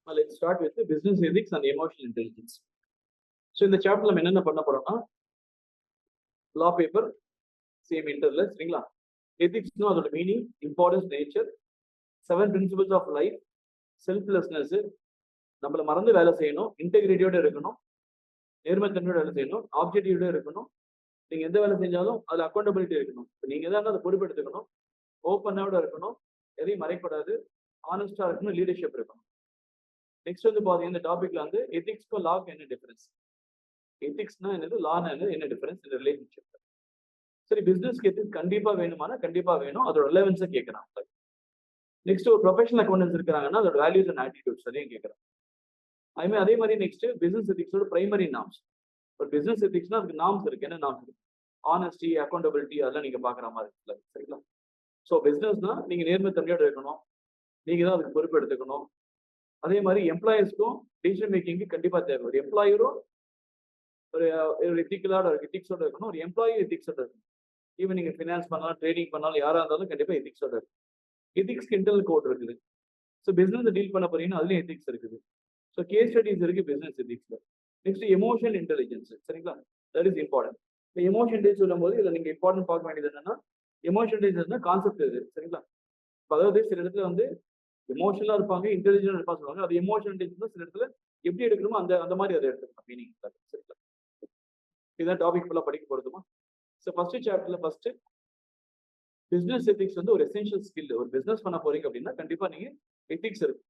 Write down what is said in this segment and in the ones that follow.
Let's start with the business ethics and emotional intelligence. So இந்த சாப்டர்ல நம்ம என்னென்ன பண்ண போறோம்னா லா பேப்பர் சேம் இன்டர்ல சரிங்களா. எதிக்ஸ்னா அதோட meaning, importance, nature, 7 principles of life, selflessness, நம்மள மறந்து வேலை செய்யணும், இன்டெகிரிட்டியோட இருக்கணும், நேர்மைத்தன்மையோட வேலை செய்யணும், ஆப்ஜெக்டிவோட இருக்கணும். நீங்க எந்த வேலை செஞ்சாலும் அதுல அக்கௌண்டபிலிட்டி இருக்கணும். நீங்க தான் அதை பொறுப்பெடுத்துக்கணும், ஓப்பனோட இருக்கணும், எதையும் மறைக்கூடாது, ஆனஸ்டா இருக்கணும், லீடர்ஷிப் இருக்கணும். நெக்ஸ்ட் வந்து பாத்தீங்கன்னா இந்த டாபிக்ல வந்து எதிக்ஸ்க்கும் லாக்கு என்ன டிஃபரன்ஸ், எதிக்ஸ்னா என்னது, லானா என்னது, என்ன டிஃபரன்ஸ் இந்த ரிலேஷன்ஷிப். சரி, பிசினஸ்க்கு எதிக்ஸ் கண்டிப்பா வேணுமானா கண்டிப்பா வேணும், அதோட ரிலவன்ஸை கேட்கறாங்க. நெக்ஸ்ட் ஒரு ப்ரொஃபஷனல் அக்கௌண்டன்ஸ் இருக்காங்கன்னா அதோட வேல்யூஸ் அண்ட் ஆட்டிடியூட்ஸ் அதையும் கேட்கறாங்க. அதே மாதிரி நெக்ஸ்ட் பிசினஸ் எதிக்ஸோட பிரைமரி நாம்ஸ். ஒரு பிசினஸ் எதிக்ஸ்னா அதுக்கு நாம்ஸ் இருக்கு. என்ன நாம்ஸ் இருக்கு? ஆனஸ்டி, அக்கௌண்டபிலிட்டி, அதெல்லாம் நீங்க பாக்குற மாதிரி இருக்குல்ல, சரிங்களா. ஸோ பிசினஸ்னா நீங்க நேர்மைத்தன்மையோட இருக்கணும், நீங்க தான் அதுக்கு பொறுப்பு எடுத்துக்கணும். அதே மாதிரி எம்ப்ளாயர்ஸ்க்கும் டிசிஷன் மேக்கிங்க்கு கண்டிப்பா தேவை. ஒரு எம்ப்ளாயரும் ஒரு எத்திக்கலோட எத்திக்ஸோட இருக்கணும், ஒரு எம்ப்ளாயி எத்திக்ஸோட இருக்கணும். ஈவன் நீங்க ஃபினான்ஸ் பண்ணாலும் ட்ரேடிங் பண்ணாலும் யாரா இருந்தாலும் கண்டிப்பா எத்திக்ஸோட இருக்கும். எத்திக்ஸ்க்கு இன்டர்னல் கோட் இருக்குது. ஸோ பிசினஸ் டீல் பண்ண போறீங்கன்னா அதுலயும் எத்திக்ஸ் இருக்குது. ஸோ கேஸ் ஸ்டடிஸ் இருக்கு பிசினஸ் எத்திக்ஸ்ல. நெக்ஸ்ட் எமோஷன் இன்டெலிஜென்ஸ், சரிங்களா. That is important. இந்த எமோஷன் இன்டெலிஜென்ஸ் சொல்லும் போது இதுல நீங்க இம்பார்ட்டன்ட் பார்க்க வேண்டியது என்னன்னா, எமோஷன் இன்டெலிஜென்ஸ் கான்செப்ட் இது, சரிங்களா. அதாவது சில இடத்துல வந்து எமோஷனலா இருப்பாங்க, இன்டெலிஜென்ட் இருப்பாங்க சொல்லுவாங்க. அது எமோஷன் இன்டெலிஜென்ஸ் சில இடத்துல எப்படி எடுக்கணுமோ அந்த அந்த மாதிரி அதை எடுத்துக்கணும் மீனிங், சரிங்களா. இதுதான் டாபிக் ஃபுல்லா படிக்க போறதுமா. ஸோ ஃபர்ஸ்ட் சாப்டர்ல ஃபர்ஸ்ட் பிசினஸ் எத்திக்ஸ் வந்து ஒரு எசென்ஷியல் ஸ்கில். ஒரு பிசினஸ் பண்ண போறீங்க அப்படின்னா கண்டிப்பா நீங்க எத்திக்ஸ் இருக்கும்.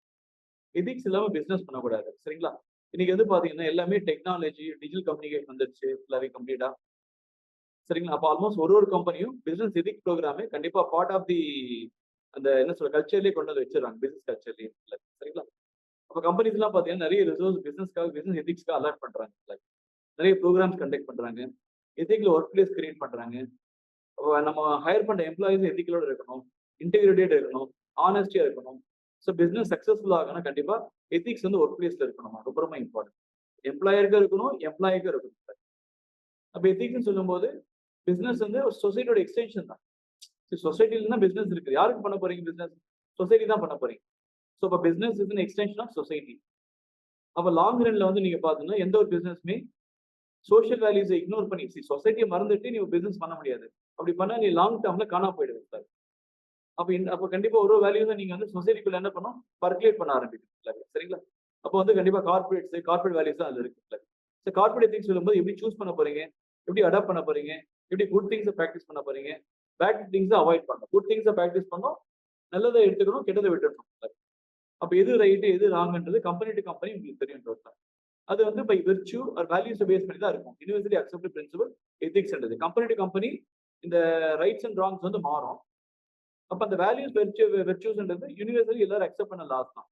எத்திக்ஸ் இல்லாம பிசினஸ் பண்ணக்கூடாது, சரிங்களா. இன்னைக்கு வந்து பாத்தீங்கன்னா எல்லாமே டெக்னாலஜி, டிஜிட்டல் கம்யூனிகேஷன் வந்துருச்சு ஃபுல்லாவே கம்ப்ளீட்டா, சரிங்களா. அப்போ ஆல்மோஸ்ட் ஒரு கம்பெனியும் பிசினஸ் எத்திக் ப்ரோக்ராமே கண்டிப்பா பார்ட் ஆஃப் தி அந்த என்ன சொல்ற கல்ச்சர்லயே கொண்டு வந்து வச்சிருக்காங்க, பிசினஸ் கல்ச்சர்லயே, சரிங்களா. அப்ப கம்பெனிஸ் எல்லாம் பாத்தீங்கன்னா நிறைய ரிசோர்ஸ் பிசினஸ்க்காக, பிசினஸ் எத்திக்ஸ்க்காக அலாட் பண்றாங்க. நிறைய ப்ரோக்ராம்ஸ் கண்டக்ட் பண்றாங்க, எத்திக்ல ஒர்க் பிளேஸ் கிரியேட் பண்றாங்க. நம்ம ஹையர் பண்ற எம்ப்ளாயிஸ் எத்திக்கலோட இருக்கணும், இன்டெகிரிட்டியோட இருக்கணும், ஆனஸ்டியா இருக்கணும். ஸோ பிசினஸ் சக்சஸ்ஃபுல் ஆகணும் கண்டிப்பா எத்திக்ஸ் வந்து ஒர்க் பிளேஸ்ல இருக்கணும், ரொம்ப ரொம்ப இம்பார்ட்டன்ட். எம்ப்ளாயருக்கும் இருக்கணும், எம்ப்ளாய்க்கும் இருக்கணும். அப்ப எத்திக்ஸ் சொல்லும்போது பிசினஸ் வந்து ஒரு சொசைட்டியோட எக்ஸ்டென்ஷன் தான். சொசைட்டில தான் பிசினஸ் இருக்கு. யாருக்கு பண்ண போறீங்க பிசினஸ்? சொசைட்டி தான் பண்ண போறீங்க. ஸோ இப்போ business is an extension of society. அப்ப லாங் ரன்ல வந்து நீங்க பாத்தீங்கன்னா எந்த ஒரு பிசினஸ்மே சோஷியல் வேல்யூஸை இக்னோர் பண்ணி சொசைட்டியை மறந்துட்டு நீ பிசினஸ் பண்ண முடியாது. அப்படி பண்ணா நீ லாங் டேர்ம்ல காணாம போயிடுவேன் சார். அப்ப கண்டிப்பா ஒரு வேல்யூஸை நீங்க வந்து சொசைட்டிக்குள்ள என்ன பண்ணும், பர்குலேட் பண்ண ஆரம்பிக்கும், சரிங்களா. அப்போ வந்து கண்டிப்பா கார்பரேட் வேல்யூஸ் தான் அதுல இருக்கு. ஸோ கார்பரேட் எத்திக்ஸ் சொல்லும்போது எப்படி சூஸ் பண்ண போறீங்க, எப்படி அடாப்ட் பண்ண போறீங்க, எப்படி குட் திங்ஸை ப்ராக்டிஸ் பண்ண போறீங்க, பேட் திங்ஸை அவாய்ட் பண்ணணும். குட் திங்ஸை ப்ராக்டிஸ் பண்ணணும், நல்லதை எடுத்துக்கணும், கெட்டதை விட்டுடணும். அப்ப எது ரைட்டு எது ராங்ன்றது கம்பெனி டு கம்பெனி உங்களுக்கு தெரியும். அது வந்து by virtue or values base பண்ணி தான் இருக்கும். யூனிவர்சலி அக்செப்டட் பிரின்சிபல் எத்திக்ஸ்ன்றது கம்பெனி டு கம்பெனி இந்த ரைட்ஸ் அண்ட் ராங்ஸ் வந்து மாறும். அப்ப அந்த வேல்யூஸ் வெர்ச்சூஸ்ன்றது யூனிவர்சலி எல்லாரும் அக்செப்ட் பண்ண லாஸ் தான்.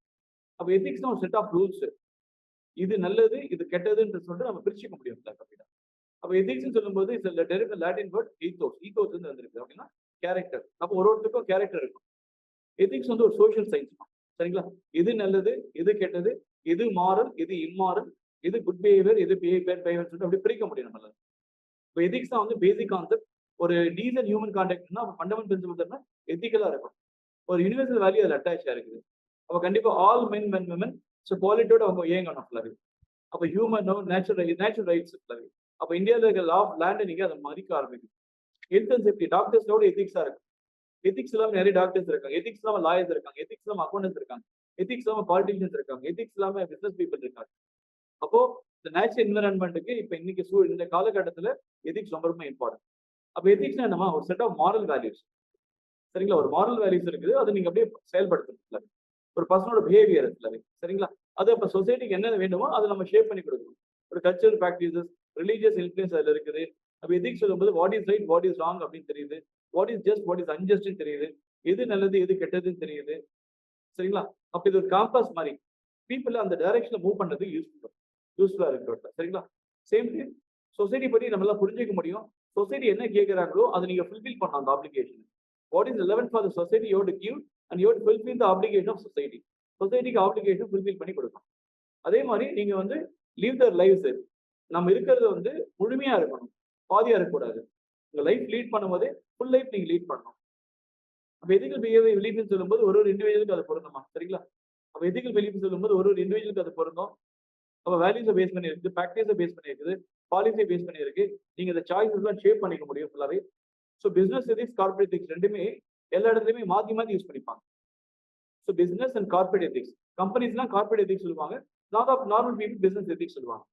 அப்ப எத்திக்ஸ் ஒரு செட் ஆஃப் ரூல்ஸ். இது நல்லது இது கெட்டதுன்னு சொல்லிட்டு நம்ம பிரிச்சுக்க முடியும். அப்ப எத்திக்ஸ் சொல்லும்போது லாட்டின் வேர்ட் ஈத்தோஸ். ஈத்தோஸ் வந்து வந்திருக்கு அப்படின்னா கேரக்டர். அப்போ ஒருத்தருக்கும் கேரக்டர் இருக்கும். எத்திக்ஸ் வந்து ஒரு சோஷியல் சயின்ஸ் தான், சரிங்களா. எது நல்லது எது கெட்டது, எது மாரல் எது இம்மாரல், எது குட் பிஹேவியர் எது பேட் பிஹேவியர் சொல்லிட்டு அப்படி பிரிக்க முடியும் நம்மளால. இப்போ எத்திக்ஸ் தான் வந்து பேசிக் கான்செப்ட். ஒரு டீசன்ட் ஹியூமன் கான்டாக்ட்னா ஃபண்டமெண்டல் பிரின்சிபல் எத்திக்கலா இருக்கும். ஒரு யூனிவர்சல் வேல்யூ அதில் அட்டாச்சா இருக்குது. அப்ப கண்டிப்பா all men men women so குவாலிட்டியோட அவங்க இயங்கணும் ஃபுல்லாவே. அப்ப ஹியூமனோ நேச்சுரல் ரைட்ஸ் ஃபுல்லாவே. அப்ப இந்தியாவில் இருக்கிற லா ஆஃப் லேண்ட் நீங்க அதை மதிக்க ஆரம்பிக்கும். ஹெல்த் அண்ட் சேஃப்டி டாக்டர்ஸோட எத்திக்ஸா இருக்கும். எத்திக்ஸ் இல்லாம நிறைய டாக்டர்ஸ் இருக்காங்க, எத்திக்ஸ் இல்லாம லாயர்ஸ் இருக்காங்க, எத்திக்ஸ் இல்லாம அக்கௌண்டன்ஸ் இருக்காங்க, எத்திக்ஸ் இல்லாம பாலிட்டிஷியன்ஸ் இருக்காங்க, எத்திக்ஸ் இல்லாம பிசினஸ் பீப்புள் இருக்காங்க. அப்போ இந்த நேச்சுரல் என்விரான்மெண்ட்டுக்கு இப்ப இன்னைக்கு இந்த காலகட்டத்துல எத்திக்ஸ் ரொம்ப ரொம்ப இம்பார்ட்டன்ட். அப்ப எத்திக்ஸ்னா என்னமா ஒரு செட் ஆஃப் மாரல் வேல்யூஸ், சரிங்களா. ஒரு மாரல் வேல்யூஸ் இருக்குது, அதை நீங்க அப்படியே செயல்படுத்தணும். ஒரு பர்சனோட பிஹேவியர் இருக்குல்ல, சரிங்களா. அது அப்ப சொசைட்டிக்கு என்ன வேண்டுமோ அதை நம்ம ஷேப் பண்ணி கொடுக்கணும். ஒரு கல்ச்சரல் ப்ராக்டிசஸ், ரிலீஜியஸ் இன்ஃபுளுன்ஸ் அதுல இருக்குது. அப்ப எத்திக்ஸ் சொல்லும்போது what is right what is wrong அப்படின்னு தெரியுது, what is just what is அன்ஜஸ்ட்னு தெரியுது, எது நல்லது எது கெட்டதுன்னு தெரியுது, சரிங்களா. அப்ப இது ஒரு காம்பஸ் மாதிரி பீப்புள் அந்த டைரக்ஷன்ல மூவ் பண்றது யூஸ்ஃபுல்லா இருக்கு, சரிங்களா. சேம் டைம் சொசைட்டி பத்தி நம்மளால புரிஞ்சுக்க முடியும். சொசைட்டி என்ன கேட்கிறாங்களோ அதை நீங்க ஃபுல்ஃபில் பண்ணலாம். அந்த application what is relevant for the society you to give and you to fulfil the application of society. சொசைட்டிக்கு ஆப்ளிகேஷன் ஃபுல்ஃபில் பண்ணி கொடுக்கணும். அதே மாதிரி நீங்க வந்து லீவ் தர் லைஃப்ஸ். நம்ம இருக்கிறது வந்து முழுமையா இருக்கணும், பாதியா இருக்கக்கூடாது. உங்க லைஃப் லீட் பண்ணும்போது ஃபுல் லைஃப் நீங்க லீட் பண்ணணும். அப்ப எதிக்கல் பிஹேவியர் ரிலீஃப்னு சொல்லும்போது ஒரு இண்டிவிஜுவலுக்கு அது பொருந்துமா, சரிங்களா. அப்போ எதிக்கல் பிலீஃப் சொல்லும்போது ஒரு இண்டிவிஜுவலுக்கு அது பொருந்தும். அப்போ வேல்யூஸை பேஸ் பண்ணி இருக்குது, ப்ராக்டிஸை பேஸ் பண்ணி இருக்குது, பாலிசியை பேஸ் பண்ணி இருக்கு. நீங்க இந்த சாய்ஸஸ்லாம் ஷேப் பண்ணிக்க முடியும் ஃபுல்லாவே. So business ethics, corporate ethics ரெண்டுமே எல்லா இடத்துலையுமே மாற்றி மாற்றி யூஸ் பண்ணிப்பாங்க. So business and corporate ethics, கம்பெனிஸ்லாம் கார்பரேட் எதிக்ஸ் சொல்லுவாங்க, நார்மல் பீப்புள் பிசினஸ் எதிக்ஸ் சொல்லுவாங்க.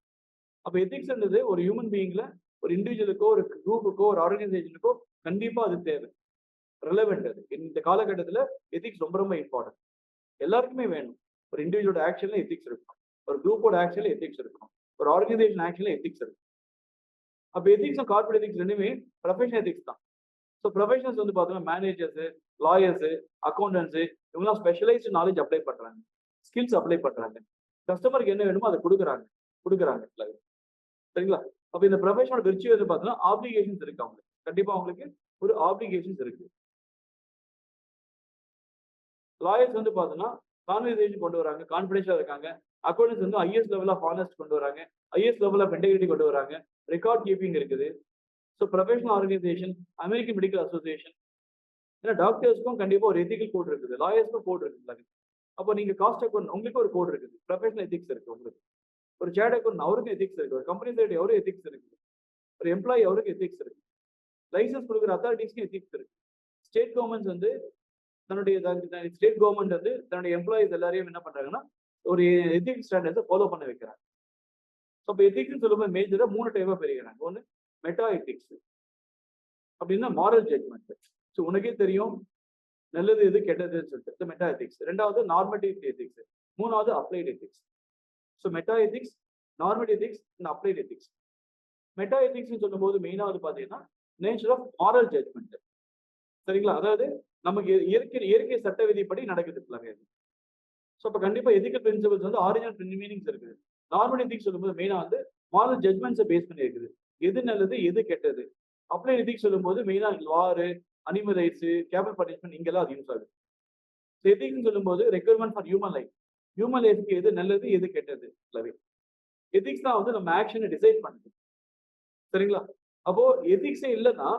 அப்போ எதிக்ஸ்ன்றது ஒரு ஹியூமன் பீயிங்ல ஒரு இண்டிவிஜுவலுக்கோ ஒரு குரூப்புக்கோ ஒரு ஆர்கனைசேஷனுக்கோ கண்டிப்பா அது தேவை, ரெலவெண்ட். அது இந்த காலகட்டத்தில் எதிக்ஸ் ரொம்ப ரொம்ப இம்பார்ட்டன்ட், எல்லாருக்குமே வேணும். ஒரு இண்டிவிஜுவலோட ஆக்ஷன்ல எதிக்ஸ் இருக்கும், ஒரு குரூப்போட ஆக்ஷன்ல எதிக்ஸ் இருக்கும், ஒரு ஆர்கனைசேஷன் ஆக்ஷன்ல எதிக்ஸ் இருக்கும். அப்போ எதிக்ஸ் கார்பரேட் எதிக்ஸ் ரெண்டுமே ப்ரொஃபஷனல் எதிக்ஸ் தான். ஸோ ப்ரொஃபஷனல்ஸ் வந்து பார்த்தோம்னா மேனேஜர்ஸ், லாயர்ஸ், அக்கௌண்டன்ஸ், இவங்கலாம் ஸ்பெஷலைஸ்டு நாலேஜ் அப்ளை பண்றாங்க, ஸ்கில்ஸ் அப்ளை பண்றாங்க, கஸ்டமருக்கு என்ன வேணுமோ அதை கொடுக்குறாங்க. சரிங்களா? அப்போ இந்த ப்ரொஃபஷனல் விர்ச்சு வந்து பார்த்தோம்னா ஆப்ளிகேஷன்ஸ் இருக்கு, அவங்களுக்கு கண்டிப்பா அவங்களுக்கு ஒரு ஆப்ளிகேஷன்ஸ் இருக்கு. லாயர்ஸ் வந்து பார்த்தோம்னா கான்வர்சேஷன் கொண்டு வராங்க, கான்ஃபிடென்ஷியலா இருக்காங்க. அக்கௌண்டன்ஸ் வந்து ஐஎஸ் லெவல் ஆஃப் ஆனஸ்ட் கொண்டு வராங்க, ஐஎஸ் லெவல் ஆஃப் இன்டெகிரிட்டி கொண்டு வராங்க, ரெக்கார்ட் கீப்பிங் இருக்குது. So professional organisation, American medical association, ஏன்னா டாக்டர்ஸ்க்கும் கண்டிப்பா ஒரு எத்திக்கல் கோட் இருக்குது, லாயர்ஸ்க்கும் கோட் இருக்குது. அப்போ நீங்க காஸ்ட் அக்கௌண்ட் உங்களுக்கு ஒரு கோட் இருக்குது, ப்ரொஃபஷனல் எத்திக்ஸ் இருக்கு உங்களுக்கு. ஒரு சேட் அக்கௌண்ட் அவருக்கும் எத்திக்ஸ் இருக்கு, ஒரு கம்பெனி சைடு அவரும் எத்திக்ஸ் இருக்கு, ஒரு எம்ப்ளாயி அவருக்கு எத்திக்ஸ் இருக்கு, லைசன்ஸ் கொடுக்குற அத்தாரிட்டிஸ்க்கு எத்திக்ஸ் இருக்கு. ஸ்டேட் கவர்மெண்ட்ஸ் வந்து ஸ்டேட் கவர்மெண்ட் வந்து தன்னுடைய எம்ப்ளாயிஸ் எல்லாரையும் என்ன பண்றாங்கன்னா ஒரு எத்திக்ஸ் ஸ்டாண்டர்ட்ஸை ஃபாலோ பண்ண வைக்கிறாங்க. ஸோ இப்போ எத்திக்ஸ் சொல்லும்போது மேஜரா 3 டைப்பா பிரிக்கிறாங்க. ஒன்று மெட்டா எத்திக்ஸ், அப்படின்னா மாரல் ஜட்மெண்ட். ஸோ உனக்கே தெரியும் நல்லது எது கெட்டதுன்னு சொல்லிட்டு மெட்டா எத்திக்ஸ். ரெண்டாவது நார்மேட்டிவ் எத்திக்ஸ், மூணாவது applied ethics. So meta ethics, normative ethics and applied ethics. Meta ethics சொல்லும்போது மெயினாவது பார்த்தீங்கன்னா நேச்சர் ஆஃப் மாரல் ஜட்மெண்ட். சரிங்களா? அதாவது நமக்கு இயற்கை சட்ட விதிப்படி நடக்குது எல்லாமே. ஸோ அப்போ கண்டிப்பா எத்திக்கல் பிரின்சிபல்ஸ் வந்து ஆரிஜினல் மீனிங்ஸ் இருக்குது. நார்மல் எத்திக்ஸ் சொல்லும்போது மெயினா வந்து மாரல் ஜட்மெண்ட்ஸை பேஸ் பண்ணி இருக்குது, எது நல்லது எது கெட்டது. அப்ளைட் எத்திக்ஸ் சொல்லும்போது மெயினா வார், அனிமல் ரைட்ஸ், கேபிட்டல் பனிஷ்மெண்ட் இங்கெல்லாம் அது யூஸ் ஆகுது. எத்திக்ஸ் சொல்லும்போது ரெக்யர்மெண்ட் ஃபார் ஹியூமன் லைஃப்க்கு எது நல்லது எது கெட்டது. எத்திக்ஸ் தான் வந்து நம்ம ஆக்ஷனை டிசைட் பண்ணுது. சரிங்களா? அப்போ எத்திக்ஸே இல்லைன்னா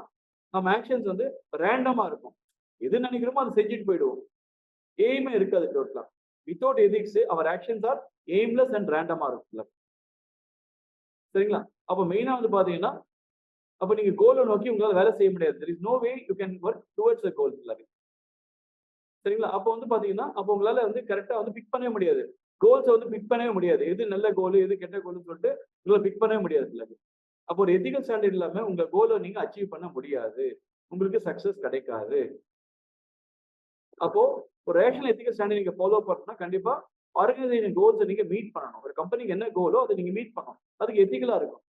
நம்ம ஆக்ஷன்ஸ் வந்து ரேண்டமா இருக்கும், எது நினைக்கிறோமோ அதை செஞ்சுட்டு போயிடுவோம், எய்மே இருக்காது டோட்டலா. Without ethics our actions are aimless and ரேண்டமா இருக்குல்ல. சரிங்களா? அப்போ மெயினா வந்து பாத்தீங்கன்னா அப்போ நீங்க கோலை நோக்கி உங்களால வேலை செய்ய முடியாது. there is no way you can work towards the goal. சரிங்களா? அப்போ வந்து பாத்தீங்கன்னா அப்போ உங்களால வந்து கரெக்டா வந்து பிக் பண்ணவே முடியாது, கோல்ஸை வந்து பிக் பண்ணவே முடியாது, எது நல்ல கோல் எது கெட்ட கோல்னு சொல்லிட்டு உங்களால பிக் பண்ணவே முடியாது. அப்போ ஒரு எத்திக்கல் ஸ்டாண்டர்ட் இல்லாம உங்க கோலை நீங்க அச்சீவ் பண்ண முடியாது, உங்களுக்கு சக்சஸ் கிடைக்காது. அப்போ ஒரு ரேஷனல் எத்திக்கல் ஸ்டாண்டர்ட் நீங்க ஃபாலோ பண்ணா கண்டிப்பா ஆர்கனைசேஷன் கோல்ஸை நீங்க மீட் பண்ணணும். ஒரு கம்பெனிக்கு என்ன கோலோ அதை நீங்க மீட் பண்ணணும், அதுக்கு எத்திக்கலா இருக்கும்.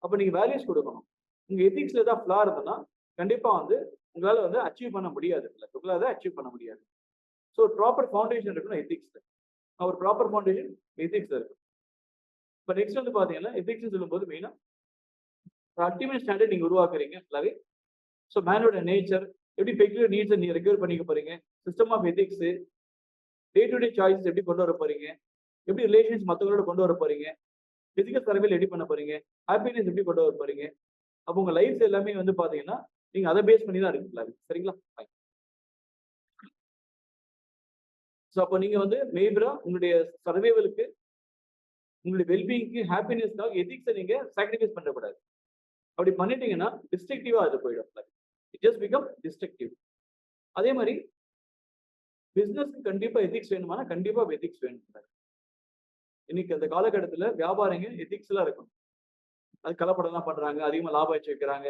அப்போ நீங்க வேல்யூஸ் கொடுக்கணும். உங்க எத்திக்ஸ்ல ஏதாவது ஃபிளா இருந்ததுன்னா கண்டிப்பா வந்து உங்களால வந்து அச்சீவ் பண்ண முடியாது, உங்களால அச்சீவ் பண்ண முடியாது. ஸோ ப்ராப்பர் ஃபவுண்டேஷன் இருக்கணும் எத்திக்ஸ்ல, ஒரு ப்ராப்பர் ஃபவுண்டேஷன் எத்திக்ஸ்ல இருக்கு. இப்போ நெக்ஸ்ட் வந்து பாத்தீங்கன்னா எத்திக்ஸ் சொல்லும்போது மெயினா அல்டிமேட் ஸ்டாண்டர்ட் நீங்க உருவாக்குறீங்க ஃபுல்லாவே. ஸோ மேனோட நேச்சர், எப்படி பெக்யூலர் நீட்ஸை நீங்க ரெக்யூர் பண்ணிக்க போறீங்க, system of ethics, day to day choices எப்படி கொண்டு வர போறீங்க, எப்படி ரிலேஷன்ஸ் மற்றவங்களோட கொண்டு வர போறீங்க, பிசிக்கல் சர்வேல எப்படி பண்ண போறீங்க, ஹாப்பினஸ் எப்படி கொண்டு வர போறீங்க. அப்போ உங்க லைஃப் எல்லாமே வந்து பாத்தீங்கன்னா நீங்க அதை பேஸ் பண்ணி தான் இருக்குல்ல. சரிங்களா? ஸோ அப்போ நீங்க வந்து மேபரா உங்களுடைய சர்வைவலுக்கு, உங்களுடைய வெல்பீயிங்க்கு, ஹாப்பினஸ்க்காக எத்திக்ஸை நீங்க சாக்ரிஃபைஸ் பண்ணக்கூடாது. அப்படி பண்ணிட்டீங்கன்னா டிஸ்ட்ரக்டிவா அது போயிடும், இட் ஜஸ்ட் பிகம் டிஸ்ட்ரக்டிவ். அதே மாதிரி பிசினஸ்க்கு கண்டிப்பா எத்திக்ஸ் வேணுமானா கண்டிப்பா எத்திக்ஸ் வேணும். இன்னைக்கு அந்த காலகட்டத்துல வியாபாரிங்க எத்திக்ஸ் எல்லாம் இருக்கணும். அது கலப்படம்லாம் பண்றாங்க, அதிகமா லாபம் வச்சு வைக்கிறாங்க,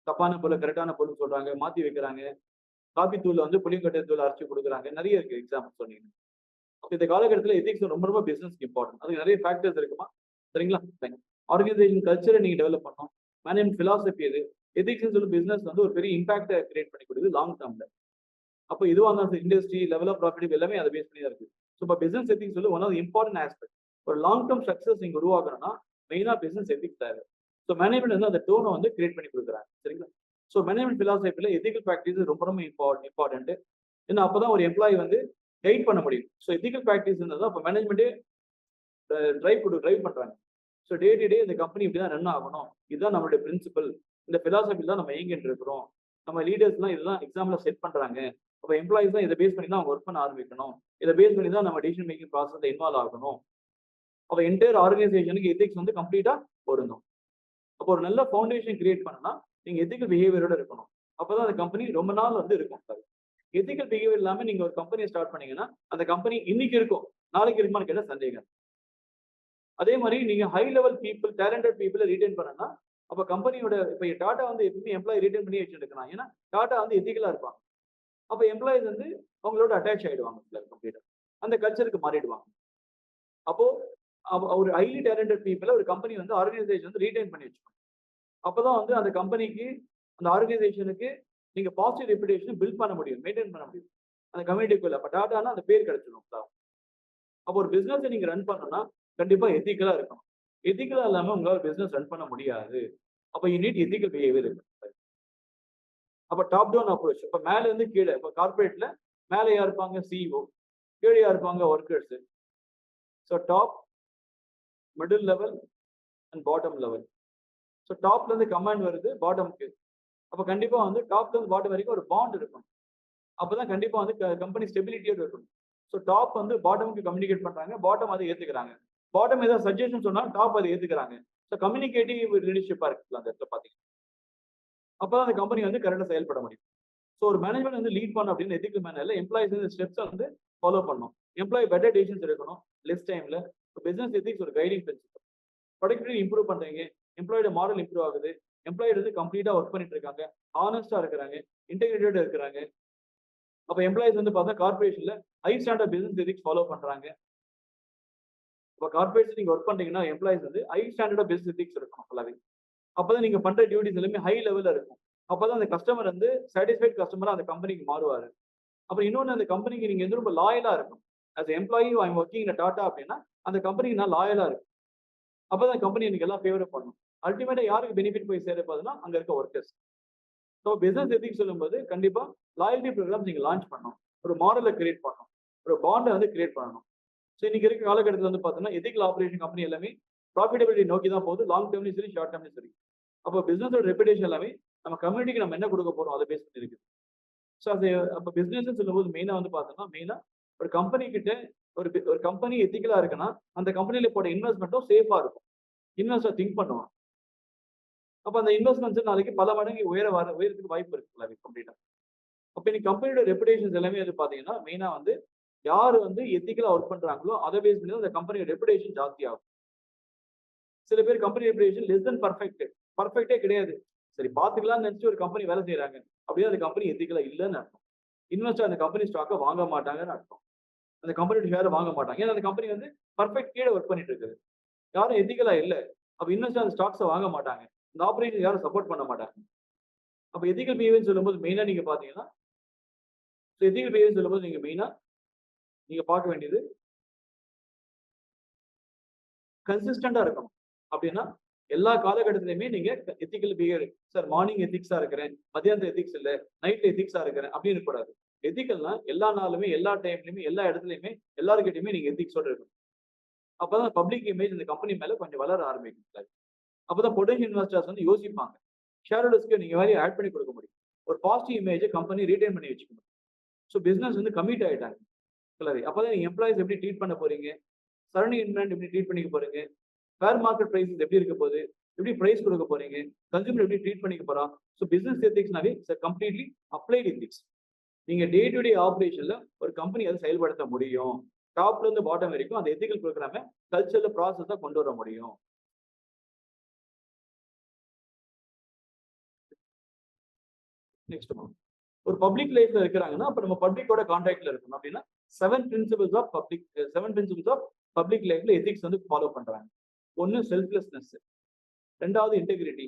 தப்பான பொருள் கரெக்டான பொருள் சொல்றாங்க, மாத்தி வைக்கிறாங்க, காபி தூள் வந்து புளியங்கட்டை தூள் அரைச்சு கொடுக்குறாங்க, நிறைய இருக்கு எக்ஸாம்பிள் சொன்னீங்க. அப்ப இந்த காலகட்டத்தில் எத்திக்ஸ் ரொம்ப ரொம்ப பிசினஸ் இம்பார்ட்டன்ட். அதுக்கு நிறைய ஃபேக்டர்ஸ் இருக்குமா? சரிங்களா? ஆர்கனைசேஷன் கல்ச்சரை நீங்க டெவலப் பண்ணணும், மேனேஜ்மெண்ட் பிலாசபி எது, எத்திக்ஸ் சொல்லி பிசினஸ் வந்து ஒரு பெரிய இம்பாக்டை கிரியேட் பண்ணி கொடுக்குது லாங் டேர்ம்ல. அப்போ இதுவாக இருந்தாலும் இண்டஸ்ட்ரி லெவல் ஆஃப் ப்ராஃபிட் எல்லாமே அதை பேஸ் பண்ணி தான் இருக்கு. ஸோ இப்போ பிசினஸ் எத்திக்ஸ் சொல்லி ஒன் ஆஃப் இம்பார்ட்டன்ட் ஆஸ்பெக்ட். ஒரு லாங் டேர்ம் சக்சஸ் நீங்க உருவாக்கணும்னா மெயினா பிசினஸ் எத்திக்ஸ் தேவை. ஸோ மேனேஜ்மெண்ட் வந்து அந்த டோனை வந்து கிரியேட் பண்ணி கொடுக்குறாங்க. சரிங்களா? ஸோ மேனேஜ்மெண்ட் பிலாசபியில் எத்திக்கல் ப்ராக்டிஸ் ரொம்ப ரொம்ப இம்பார்ட்டன்ட். ஏன்னா அப்போதான் ஒரு எம்ப்ளாயி வந்து கைட் பண்ண முடியும். ஸோ எத்திக்கல் ப்ராக்டிஸ் இருந்தால் இப்போ மேனேஜ்மெண்ட்டே டிரைவ் பண்றாங்க. ஸோ டே டு டே இந்த கம்பெனி இப்படிதான் ரன் ஆகணும், இதுதான் நம்மளுடைய பிரின்சிபல், இந்த பிலாசபி தான் நம்ம இயங்கிட்டு இருக்கிறோம், நம்ம லீடர்ஸ்லாம் இதுதான் எக்ஸாம்ல செட் பண்றாங்க, அப்ப எம்ப்ளாயிஸ் தான் இதை பேஸ் பண்ணி தான் அவங்க ஒர்க் பண்ண ஆரம்பிக்கணும். இதை பேஸ் பண்ணி தான் நம்ம டிசிஷன் மேக்கிங் ப்ராசஸ்ல இன்வால்வ் ஆகணும். அப்ப என்டையர் ஆர்கனைசேஷனுக்கு எத்திக்ஸ் வந்து கம்ப்ளீட்டா பொருந்தும். அப்போ ஒரு நல்ல ஃபவுண்டேஷன் கிரியேட் பண்ணா நீங்க எத்திக்கல் பிஹேவியரோட இருக்கணும். அப்பதான் அந்த கம்பெனி ரொம்ப நாள் வந்து இருக்கும். எத்திக்கல் பிஹேவியர் இல்லாம நீங்க ஒரு கம்பெனியை ஸ்டார்ட் பண்ணீங்கன்னா அந்த கம்பெனி இன்னைக்கு இருக்கும், நாளைக்கு இருக்குமான்னு கேட்டா சந்தேகம். அதே மாதிரி நீங்க ஹை லெவல் பீப்புள், டேலண்டட் பீப்புளை ரீடைன் பண்ணனா அப்ப கம்பெனியோட இப்ப டாடா வந்து எப்பவுமே எம்ப்ளாயி ரீடைன் பண்ணி வச்சுருக்காங்க. ஏன்னா டாடா வந்து எத்திக்கலா இருப்பாங்க. அப்ப எம்ப்ளாயிஸ் வந்து அவங்களோட அட்டாச் ஆயிடுவாங்க கம்ப்ளீட்டா. அந்த கல்ச்சருக்கு மாறிடுவாங்க. அப்போ ஒரு ஹைலி டேலண்டட் பீப்புளை ஒரு கம்பெனி வந்து ஆர்கனைசேஷன் வந்து ரீடைன் பண்ணி வச்சுக்கணும். அப்பதான் வந்து அந்த கம்பெனிக்கு, அந்த ஆர்கனைசேஷனுக்கு நீங்க பாசிட்டிவ் ரெப்யூட்டேஷன் பில்ட் பண்ண முடியும், மெயின்டைன் பண்ண முடியும் அந்த கம்யூனிட்டிக்குள்ள. அப்ப டாடானா அந்த பேர் கிடைச்சிடும். அப்போ ஒரு பிசினஸ் நீங்க ரன் பண்ணணும்னா கண்டிப்பா எத்திக்கலா இருக்கணும். எத்திக்கலா இல்லாம உங்களால பிசினஸ் ரன் பண்ண முடியாது. அப்ப யூ நீட் எத்திக்கல் பிஹேவியர் இருக்கு. அப்ப டாப் டவுன் அப்ரோச். இப்ப மேல இருந்து கீழே, இப்ப கார்பரேட்ல மேல யார் இருப்பாங்க? சிஇஓ. கீழே யார் இருப்பாங்க? Workers. So top, middle level and bottom level. So டாப்ல இருந்து கமாண்ட் வருது பாட்டம்க்கு. அப்ப கண்டிப்பா வந்து டாப்ல இருந்து பாட்டம் வரைக்கும் ஒரு பாண்ட் இருக்கும். அப்பதான் கண்டிப்பா வந்து கம்பெனி ஸ்டெபிலிட்டியோட இருக்கும். ஸோ டாப் வந்து பாட்டமுக்கு கம்யூனிகேட் பண்றாங்க, பாட்டம் அதை ஏத்துக்கிறாங்க. பாட்டம் ஏதாவது சஜஷன் சொன்னா டாப் அதை ஏத்துக்கிறாங்க. ஸோ கம்யூனிகேட்டிவ் லீடர்ஷிப்பா இருக்கு அந்த இடத்துல பாத்தீங்கன்னா. அப்பதான் அந்த கம்பெனி வந்து கரெக்டா செயல்பட முடியும். ஸோ ஒரு மேனேஜ்மெண்ட் வந்து லீட் பண்ணணும் அப்படின்னு எத்திக்கல் மேனர்ல எம்ப்ளாயிஸ் வந்து ஸ்டெப்ஸ் வந்து ஃபாலோ பண்ணணும். எம்ப்ளாயி பெட்டர் டெசிஷன்ஸ் எடுக்கணும் லெஸ் டைம்ல. பிசினஸ் எத்திக்ஸ் ஒரு கைடிங் பிரின்சிபல். ப்ரொடக்டிவிட்டி இம்ப்ரூவ் பண்றீங்க, எம்ப்ளாயோட மாரல் இம்ப்ரூவ் ஆகுது, எம்ப்ளாயி வந்து கம்ப்ளீட்டா ஒர்க் பண்ணிட்டு இருக்காங்க, ஆனஸ்டா இருக்கிறாங்க, இன்டெகிரேட்டட் இருக்கிறாங்க. அப்ப எம்ப்ளாயிஸ் வந்து பார்த்தா கார்பரேஷன்ல high standard business ethics follow பண்றாங்க. இப்போ கார்பரேஷன் நீங்க ஒர்க் பண்றீங்கன்னா எம்ப்ளாயிஸ் வந்து ஹை ஸ்டாண்டர்ட் பிசினஸ் எத்திக்ஸ் இருக்கணும் ஃபுல்லாவே. அப்பதான் நீங்க பண்ற டியூட்டிஸ் எல்லாமே ஹை லெவல்ல இருக்கும். அப்பதான் அந்த கஸ்டமர் வந்து சாட்டிஸ்ஃபைட் கஸ்டமரா அந்த கம்பெனிக்கு மாறுவாரு. அப்புறம் இன்னொன்னு, அந்த கம்பெனிக்கு நீங்க வந்து ரொம்ப லாயலா இருக்கும். As employee I'm working in Tata அப்படின்னா அந்த கம்பெனிக்கு நான் லாயலா இருக்கும். அப்பதான் கம்பெனி எனக்கு எல்லாம் ஃபேவர் பண்ணும். அல்டிமேட்டா யாருக்கு பெனிஃபிட் போய் சேரப்போகுதுன்னா அங்க இருக்க ஒர்க்கர்ஸ். ஸோ பிசினஸ் எத்திக்ஸ் சொல்லும்போது கண்டிப்பா லாயல்டி ப்ரோக்ராம்ஸ் நீங்க லான்ச் பண்ணணும், ஒரு மாடலை கிரியேட் பண்ணணும், ஒரு பாண்டை வந்து கிரியேட் பண்ணணும். ஸோ இன்னைக்கு இருக்க காலகட்டத்தில் வந்து பார்த்தீங்கன்னா எத்திக்கல் ஆபரேஷன் கம்பெனி எல்லாமே ப்ராஃபிட்டபிலிட்டி நோக்கி தான் போகுது, லாங் டேர்ம்லையும் சரி ஷார்ட் டேர்ம்லையும் சரி. அப்போ பிசினஸோட ரெப்புடேஷன் எல்லாமே நம்ம கம்யூனிட்டிக்கு நம்ம என்ன கொடுக்க போறோம் அதை பேஸ் பண்ணி இருக்குது. ஸோ அது அப்போ பிசினஸ் சொல்லும்போது மெயினா வந்து பார்த்தோம்னா மெயினா ஒரு கம்பெனி கிட்ட ஒரு கம்பெனி எத்திக்கலா இருக்குன்னா அந்த கம்பெனில போட இன்வெஸ்ட்மெண்ட்டும் சேஃபா இருக்கும். இன்வெஸ்டர் திங்க் பண்ணுவான். அப்ப அந்த இன்வெஸ்ட்மெண்ட்ஸ் நாளைக்கு பல மடங்கு உயரத்துக்கு வாய்ப்பு இருக்கு கம்ப்ளீட்டா. அப்ப இன்னைக்கு கம்பெனியோட ரெப்புடேஷன்ஸ் எல்லாமே வந்து பாத்தீங்கன்னா மெயினா வந்து யாரு வந்து எத்திக்கலா ஒர்க் பண்றாங்களோ அதை பேஸ் பண்ணி அந்த கம்பெனியோட ரெப்புடேஷன் ஜாஸ்தி ஆகும். சில பேர் company reputation less than perfect, பர்ஃபெக்டே கிடையாது, சரி பாத்துக்கலாம்னு நினைச்சு ஒரு கம்பெனி வேலை செய்யறாங்க அப்படியே அந்த கம்பெனி எத்திக்கலா இல்லைன்னு அர்த்தம். இன்வெஸ்டர் அந்த கம்பெனி ஸ்டாக்கை வாங்க மாட்டாங்கன்னு அர்த்தம். அந்த கம்பெனியோட ஷேரை வாங்க மாட்டாங்க. ஏன்னா அந்த கம்பெனி வந்து பர்ஃபெக்ட் கீழே ஒர்க் பண்ணிட்டு இருக்குது, யாரும் எத்திக்கலா இல்லை. அப்ப இன்வெஸ்டர் அந்த ஸ்டாக்ஸை வாங்க மாட்டாங்க, இந்த ஆபரேஷன் யாரும் சப்போர்ட் பண்ண மாட்டாங்க. அப்ப எத்திக்கல் பிஹேவியர் சொல்லும்போது மெயினா நீங்க பாத்தீங்கன்னா எத்திக்கல் பிஹேவியர் சொல்லும்போது நீங்க மெயினா நீங்க பார்க்க வேண்டியது கன்சிஸ்டண்டா இருக்கணும். அப்படின்னா எல்லா காலகட்டத்திலுமே நீங்க எத்திக்கல் பிஹேவியர், சார் மார்னிங் எத்திக்ஸா இருக்கிறேன், மத்தியானத்துல எத்திக்ஸ் இல்ல, நைட்ல எத்திக்ஸா இருக்கிறேன் அப்படின்னு இருக்கக்கூடாது. எத்திக்கல்னா எல்லா நாளுமே, எல்லா டைம்லயுமே, எல்லா இடத்துலயுமே, எல்லாருக்கிட்டையுமே நீங்க எத்திக்ஸோட இருக்கணும். அப்பதான் பப்ளிக் இமேஜ் இந்த கம்பெனி மேல கொஞ்சம் வளர ஆரம்பிக்கும். அப்பதான் பொட்டன்ஷியல் இன்வெஸ்டர்ஸ் வந்து யோசிப்பாங்க, ஷேர் ஹோல்டர்ஸ்க்கு நீங்க வேலையை ஆட் பண்ணி கொடுக்க முடியும். ஒரு பாசிட்டிவ் இமேஜ் கம்பெனி ரீடைன் பண்ணி வச்சுக்கணும். ஸோ பிசினஸ் வந்து கமிட் ஆயிட்டாங்க. அப்பதான் நீங்க எம்ப்ளாயிஸ் எப்படி ட்ரீட் பண்ண போறீங்க, சரௌண்டிங் என்விரான்மெண்ட் எப்படி ட்ரீட் பண்ணிக்க போறீங்க, ஃபேர் மார்க்கெட் பிரைஸ் எப்படி இருக்க போகுது, எப்படி பிரைஸ் கொடுக்க போறீங்க, கன்சூமர் எப்படி ட்ரீட் பண்ணிக்க போறான். ஸோ பிசினஸ் எத்திக்ஸ்னாவே கம்ப்ளீட்லி அப்ளைட் எத்திக்ஸ். நீங்க டே டு டே ஆபரேஷன்ல ஒரு கம்பெனி அதை செயல்படுத்த முடியும். டாப்ல இருந்து பாட்டம் வரைக்கும் அந்த எத்திக்கல் ப்ரோக்ராம கல்ச்சர்ல ப்ராசஸா கொண்டு வர முடியும். நெக்ஸ்ட் ஒரு பப்ளிக் லைஃப்ல இருக்கிறாங்கன்னா அப்ப நம்ம பப்ளிக்கோட கான்டாக்ட்ல இருக்கணும். அப்படின்னா செவன் பிரின்சிபல்ஸ் ஆஃப் பப்ளிக் லைஃப்ல எத்திக்ஸ் வந்து ஃபாலோ பண்றாங்க. ஒன்னு செல்ஃப்லெஸ்னஸ், ரெண்டாவது இன்டெகிரிட்டி,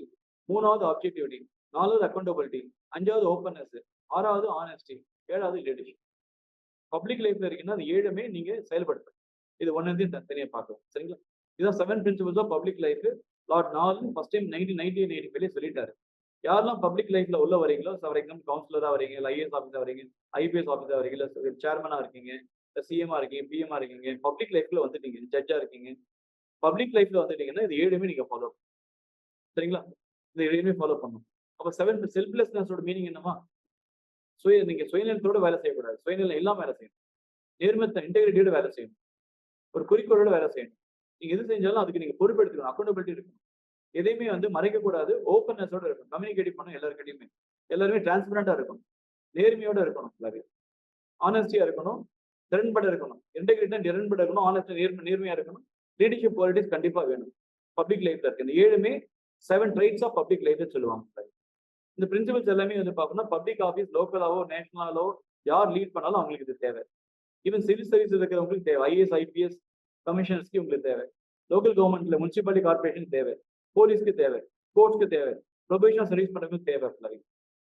மூணாவது ஆப்ஜெக்டிவிட்டி, நாலாவது அக்கௌண்டபிலிட்டி, அஞ்சாவது ஓப்பன்னஸ், ஆறாவது ஆனஸ்டி, ஏழாவது லீடர்ஷிப். பப்ளிக் லைஃப்ல இருக்கீங்கன்னா அது ஏழுமே நீங்க செயல்படுத்தணும். இது ஒன்னு தனியாக பார்க்கலாம். சரிங்களா? இதுதான் seven principles of public life. Lord Nolan first time 1995 சொல்லிட்டாரு. யாரெல்லாம் பப்ளிக் லைஃப்ல உள்ள வரீங்களோ, ஃபார் எக்ஸாம்பிள் கவுன்சிலரா வரீங்க, இல்லை ஐஏஎஸ் ஆஃபீஸா வரீங்க, ஐபிஎஸ் ஆஃபீஸா வரீங்க, இல்லை சேர்மனா இருக்கீங்க, இல்லை சிஎம்ஆ இருக்கீங்க, பிஎம்ஆ இருக்கீங்க, பப்ளிக் லைஃப்ல வந்துட்டீங்க, ஜட்ஜா இருக்கீங்க, பப்ளிக் லைஃப்ல வந்துட்டீங்கன்னா இது ஏழுமே நீங்க ஃபாலோ. சரிங்களா? இந்த ஏழுமே ஃபாலோ பண்ணும். அப்ப செல்ஃப்லெஸ்னஸோட மீனிங் என்னமா? நீங்க சுயநலத்தோட வேலை செய்யக்கூடாது, சுயநலம் இல்லாம வேலை செய்யணும், நேர்மத்த இன்டெகிரிட்டியோட வேலை செய்யணும், ஒரு குறிக்கோளோட வேலை செய்யணும். நீங்க எது செஞ்சாலும் அதுக்கு நீங்க பொறுப்பெடுத்துக்கணும், அக்கௌண்டபிலிட்டி இருக்கணும். எதையுமே வந்து மறைக்கக்கூடாது, ஓப்பன்னஸோட இருக்கணும், கம்யூனிகேட் பண்ணணும் எல்லாருக்கிட்டையுமே. எல்லாருமே டிரான்ஸ்பரண்டா இருக்கணும், நேர்மையோட இருக்கணும், எல்லாரும் ஆனஸ்டியா இருக்கணும், திறன்பட இருக்கணும், இன்டெகிரிட்டி திறன்பட இருக்கணும், ஆனஸ்ட் நேர்மையா இருக்கணும். லீடர்ஷிப் குவாலிட்டிஸ் கண்டிப்பா வேணும் பப்ளிக் லைஃப்ல இருக்கு. இந்த 7மே 7 ட்ரைட்ஸ் ஆஃப் பப்ளிக் லைஃப்னு சொல்லுவாங்க. இந்த பிரின்சிபல்ஸ் எல்லாமே வந்து பார்த்தோம்னா பப்ளிக் ஆஃபீஸ் லோக்கலாவோ நேஷனலாவோ யார் லீட் பண்ணாலும் அவங்களுக்கு இது தேவை. ஈவன் சிவில் சர்வீஸ் இருக்கிறவங்களுக்கு தேவை, ஐஏஎஸ் ஐபிஎஸ் கமிஷனர்ஸ்க்கு உங்களுக்கு தேவை, லோக்கல் கவர்மெண்ட்ல முனிசிபாலிட்டி கார்பரேஷன் தேவை, போலீஸ்க்கு தேவை, கோர்ட்ஸ்க்கு தேவை, ப்ரொபேஷனல் சர்வீஸ் பண்ணுறதுக்கு தேவை.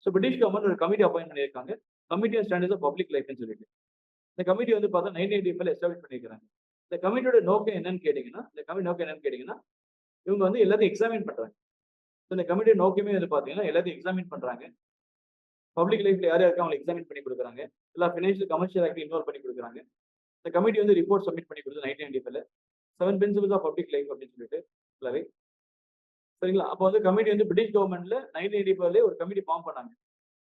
ஸோ பிரிட்டிஷ் கவர்மெண்ட் ஒரு கமிட்டி அப்பாயின்ட் பண்ணியிருக்காங்க, committee on standards of public லைஃப்னு சொல்லிட்டு. இந்த கமிட்டி வந்து பார்த்தா 1985 எஸ்டாப்ளிஷ் பண்ணியிருக்காங்க. இந்த கமிட்டியோட நோக்கம் என்னன்னு கேட்டீங்கன்னா, இவங்க வந்து எல்லாத்தையும் எக்ஸாமின் பண்றாங்க. இந்த கமிட்டி நோக்கமே வந்து பாத்தீங்கன்னா எல்லாத்தையும் எக்ஸாமின் பண்றாங்க. பப்ளிக் லைஃப்ல யார் யாருக்கு அவங்க எக்ஸாமின் பண்ணி கொடுக்குறாங்க, எல்லா ஃபினான்ஷியல் கமர்ஷியல் ஆக்ட் இன்வால்வ் பண்ணி கொடுக்குறாங்க. இந்த கமிட்டி வந்து ரிப்போர்ட் சப்மிட் பண்ணி கொடுத்து 1995 7 பிரின்சிபல்ஸ் ஆஃப் பப்ளிக் லைஃப் அப்படின்னு சொல்லிட்டு ஃபுல்லாவே. சரிங்களா? அப்போ வந்து கமிட்டி வந்து பிரிட்டிஷ் கவர்மெண்ட்ல 1985 ஒரு கமிட்டி ஃபார்ம் பண்ணாங்க.